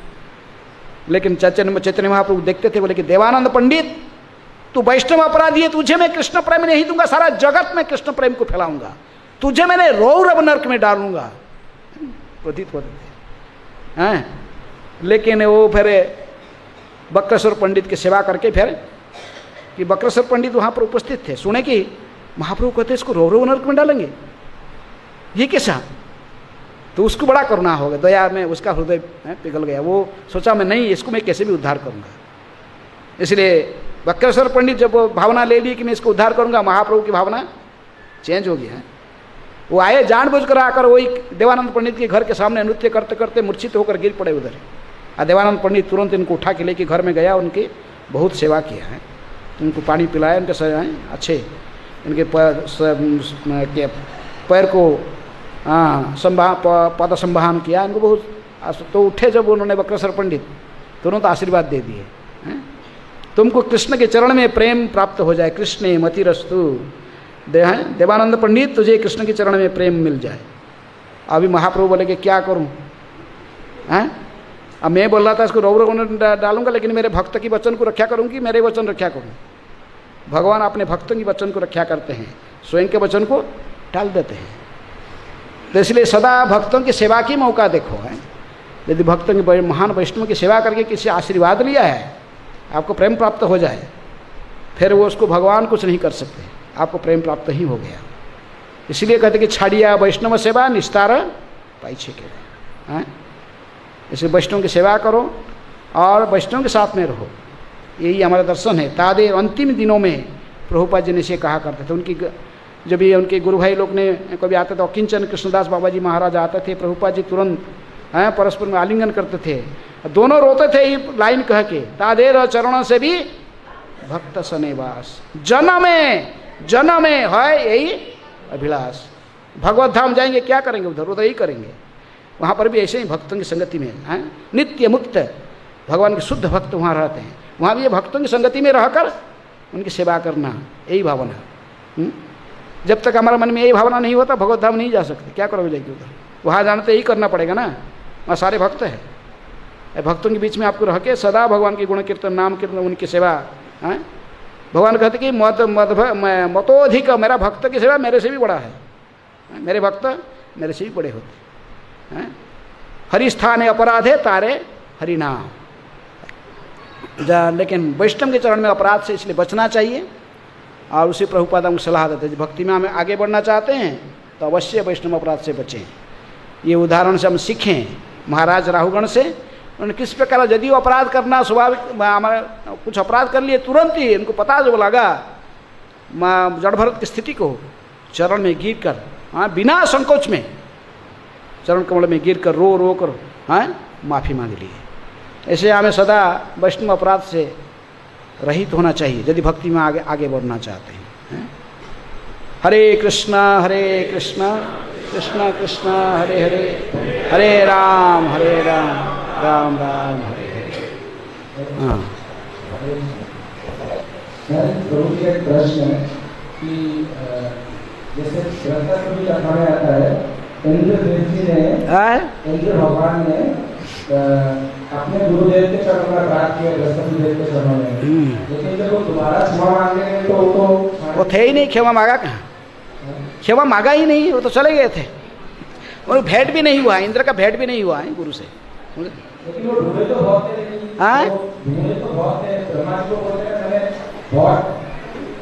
लेकिन चैतन्य महाप्रभु देखते थे, बोले कि देवानंद पंडित तू वैष्णव अपराधी है, तुझे मैं कृष्ण प्रेम नहीं दूंगा, सारा जगत में कृष्ण प्रेम को फैलाऊंगा, तुझे मैंने रौरव नरक में डालूंगा। क्रोधित होते थे हैं। लेकिन वो फिर बक्रेश्वर पंडित की सेवा करके फिर कि बक्रेश्वर पंडित वहाँ पर उपस्थित थे, सुने कि महाप्रभु कहते इसको रौरव नरक में डालेंगे, ये कैसा। तो उसको बड़ा करुणा हो गया, दया में उसका हृदय पिघल गया। वो सोचा मैं नहीं, इसको मैं कैसे भी उद्धार करूँगा। इसलिए बक्रेश्वर पंडित जब वो भावना ले ली कि मैं इसको उद्धार करूँगा, महाप्रभु की भावना चेंज हो गई है। वो आए जानबूझकर आकर वही देवानंद पंडित के घर के सामने नृत्य करते करते मूर्छित होकर गिर पड़े उधर। और देवानंद पंडित तुरंत इनको उठा के लेके घर में गया, उनकी बहुत सेवा किया है, उनको पानी पिलाया, उनके सजाए अच्छे, इनके पैर को पद संवाहन किया, इनको बहुत। तो उठे जब उन्होंने बक्रेश्वर पंडित, तुरंत आशीर्वाद दे दिए, तुमको कृष्ण के चरण में प्रेम प्राप्त हो जाए, कृष्णे मतिरस्तु। देवानंद पंडित तुझे कृष्ण के चरण में प्रेम मिल जाए। अभी महाप्रभु बोले कि क्या करूं, हैं? अब मैं बोल रहा था इसको रौरव में डालूंगा, लेकिन मेरे भक्त की वचन को रक्षा करूंगी, मेरे वचन रक्षा करूँ। भगवान अपने भक्तों की वचन को रक्षा करते हैं, स्वयं के वचन को टाल देते हैं। तो इसलिए सदा भक्तों की सेवा की मौका देखो है। यदि भक्तों की महान वैष्णव की सेवा करके किसी आशीर्वाद लिया है, आपको प्रेम प्राप्त हो जाए, फिर वो उसको भगवान कुछ नहीं कर सकते, आपको प्रेम प्राप्त ही हो गया। इसलिए कहते कि छाड़िया वैष्णव सेवा निस्तार पाइछे के हैं। इसलिए वैष्णव की सेवा करो और वैष्णव के साथ में रहो, यही हमारा दर्शन है। तादेव अंतिम दिनों में प्रभुपाद जी ने से कहा करते थे। उनकी जब ये उनके गुरु भाई लोग ने कभी आते थे, किंचन कृष्णदास बाबा जी महाराज आते थे, प्रभुपाद जी तुरंत परस्पर में आलिंगन करते थे, दोनों रोते थे ये लाइन कह के, तादेर चरणों से भी भक्त सनेवास, जन्म में है यही अभिलाष। भगवत धाम जाएंगे, क्या करेंगे उधर, उधर ही करेंगे। वहाँ पर भी ऐसे ही भक्तों की संगति में हैं, नित्य मुक्त भगवान के शुद्ध भक्त वहाँ रहते हैं। वहाँ भी ये भक्तों की संगति में रहकर उनकी सेवा करना, यही भावना। जब तक हमारा मन में यही भावना नहीं होता, भगवत धाम नहीं जा सकते। क्या करोगे जाएगी उधर, वहाँ जाना तो यही करना पड़ेगा ना, वहाँ सारे भक्त हैं। भक्तों के बीच में आपको रह के सदा भगवान की गुण कीर्तन, नाम कीर्तन, उनकी सेवा हैं। भगवान कहते कि मतोधिक, मेरा भक्त की सेवा मेरे से भी बड़ा है, मेरे भक्त मेरे से भी बड़े होते हैं। हरि स्थान अपराधे तारे हरि नाम। लेकिन वैष्णव के चरण में अपराध से इसलिए बचना चाहिए, और उसी प्रभुपाद हमको सलाह देते हैं, भक्ति में हमें आगे बढ़ना चाहते हैं तो अवश्य वैष्णव अपराध से बचें। ये उदाहरण से हम सीखें महाराज राहुगण से। उन्होंने किस प्रकार, यदि वो अपराध करना स्वाभाविक, हमारा कुछ अपराध कर लिए, तुरंत ही इनको पता जब लगा जड़ भरत की स्थिति को, चरण में गिर कर, बिना संकोच में चरण कमल में गिर कर रो कर माफ़ी मांग लिए। ऐसे हमें सदा वैष्णव अपराध से रहित होना चाहिए यदि भक्ति में आगे बढ़ना चाहते हैं। हरे कृष्णा कृष्ण कृष्ण हरे हरे, हरे राम राम राम हरे हरे। हाँ, प्रभु जी एक प्रश्न है कि जैसे श्रद्धा भी कथा में आता है, इंद्र भगवान ने अपने गुरुदेव के चरणों में प्राप्त किया, बृहस्पति देव के चरणों में, लेकिन जब वो दोबारा क्षमा मांगे तो वो थे ही नहीं। क्षमा मांगा कहाँ, क्षमा मांगा ही नहीं, वो तो चले गए थे। और भेंट भी नहीं हुआ, इंद्र का भेंट भी नहीं हुआ है गुरु से। लेकिन वो ढूंढे तो बहुत थे, ढूंढे तो बहुत थे, ब्रह्मा जी को बोलते हैं मैंने बहुत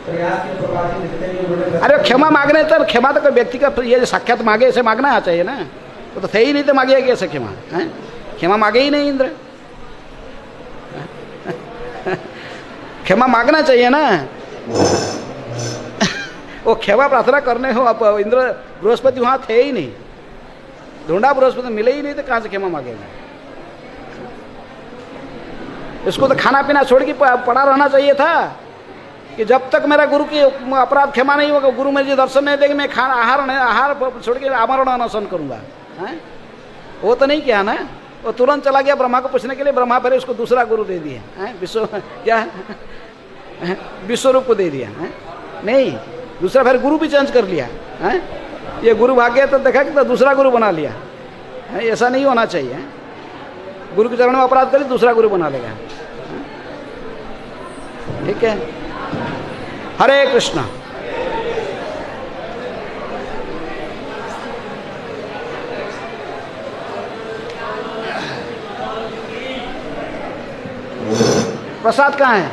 प्रयास के प्रकार से जितने भी उन्होंने। अरे क्षमा मांगने तो, क्षमा तो कोई व्यक्ति का ये साक्षात मांगे ऐसे मांगना चाहिए ना, वो तो थे ही नहीं तो मांगे कैसे क्षमा है। क्षमा मांगे ही नहीं इंद्र, क्षमा मांगना चाहिए ना। वो क्षमा प्रार्थना करने हो, आप इंद्र बृहस्पति वहाँ थे ही नहीं, ढूंढा बृहस्पति मिले ही नहीं, तो कहाँ से क्षमा मांगेगा। इसको तो खाना पीना छोड़ के पड़ा रहना चाहिए था कि जब तक मेरा गुरु की अपराध क्षमा नहीं होगा, गुरु मुझे दर्शन नहीं देगा, मैं खाना आहार छोड़ के आमरण अनशन करूँगा। हैं, वो तो नहीं किया ना, वो तुरंत चला गया ब्रह्मा को पूछने के लिए। ब्रह्मा फिर उसको दूसरा गुरु दे दिया, हैं, विश्व क्या विश्वरूप को दे दिया। हैं, नहीं, दूसरा फिर गुरु भी चेंज कर लिया। हैं, ये गुरु भाग गया तो देखा कि तो दूसरा गुरु बना लिया। है, ऐसा नहीं होना चाहिए। हैं? गुरु के चरण में अपराध करे दूसरा गुरु बना लेगा। ठीक है, हरे कृष्णा। प्रसाद कहाँ है?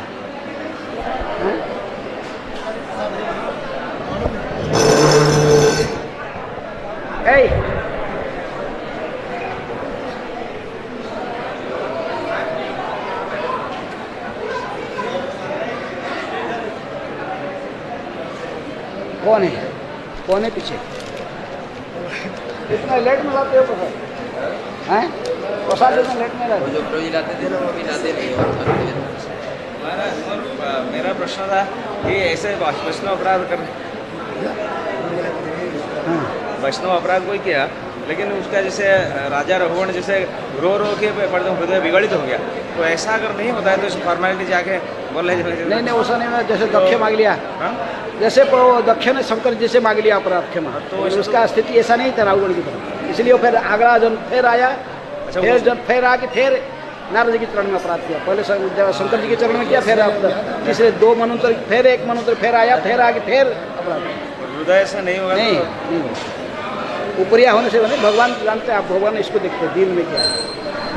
हैं? ए कौन है? कौन है पीछे? इतना लेट में लाते हो प्रसाद? हैं? प्रसाद इतना लेट में लाते? जो प्रभु लाते थे ना वो भी लाते नहीं। मेरा प्रश्न था कि ऐसे वैष्णव अपराध कर वैष्णव अपराध कोई किया, लेकिन उसका जैसे राजा रघुवंश जैसे रो के हृदय विगलित हो गया, तो ऐसा अगर नहीं होता है तो इस फॉर्मेलिटी जाके बोल रहे नहीं, वैसा नहीं हुआ। जैसे दक्ष मांग लिया, जैसे दक्ष ने शंकर जैसे मांग लिया अपराध क्षमा, तो उसका स्थिति ऐसा नहीं था रावण की तरह। इसलिए फिर आगरा जन फिर आया, फिर जन फिर आके फिर नारद जी के चरण में अपराध किया। पहले शंकर जी के चरण में किया, फिर तीसरे 2 मनोत्तर, फिर 1 मनोत्तर, फिर आया, फिर आगे फिर अपराध। हृदय से नहीं होगा? नहीं, ऊपरिया होने से नहीं। भगवान जानते हैं, आप भगवान इसको देखते हैं दिल में क्या है,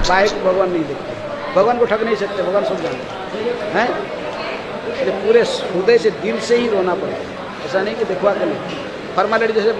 बाहर को भगवान नहीं देखते। भगवान को ठग नहीं सकते, भगवान सब जानते हैं। पूरे हृदय से दिल से ही रोना पड़ेगा, ऐसा नहीं कि दिखवा कर नहीं। फॉर्मेलिटी जैसे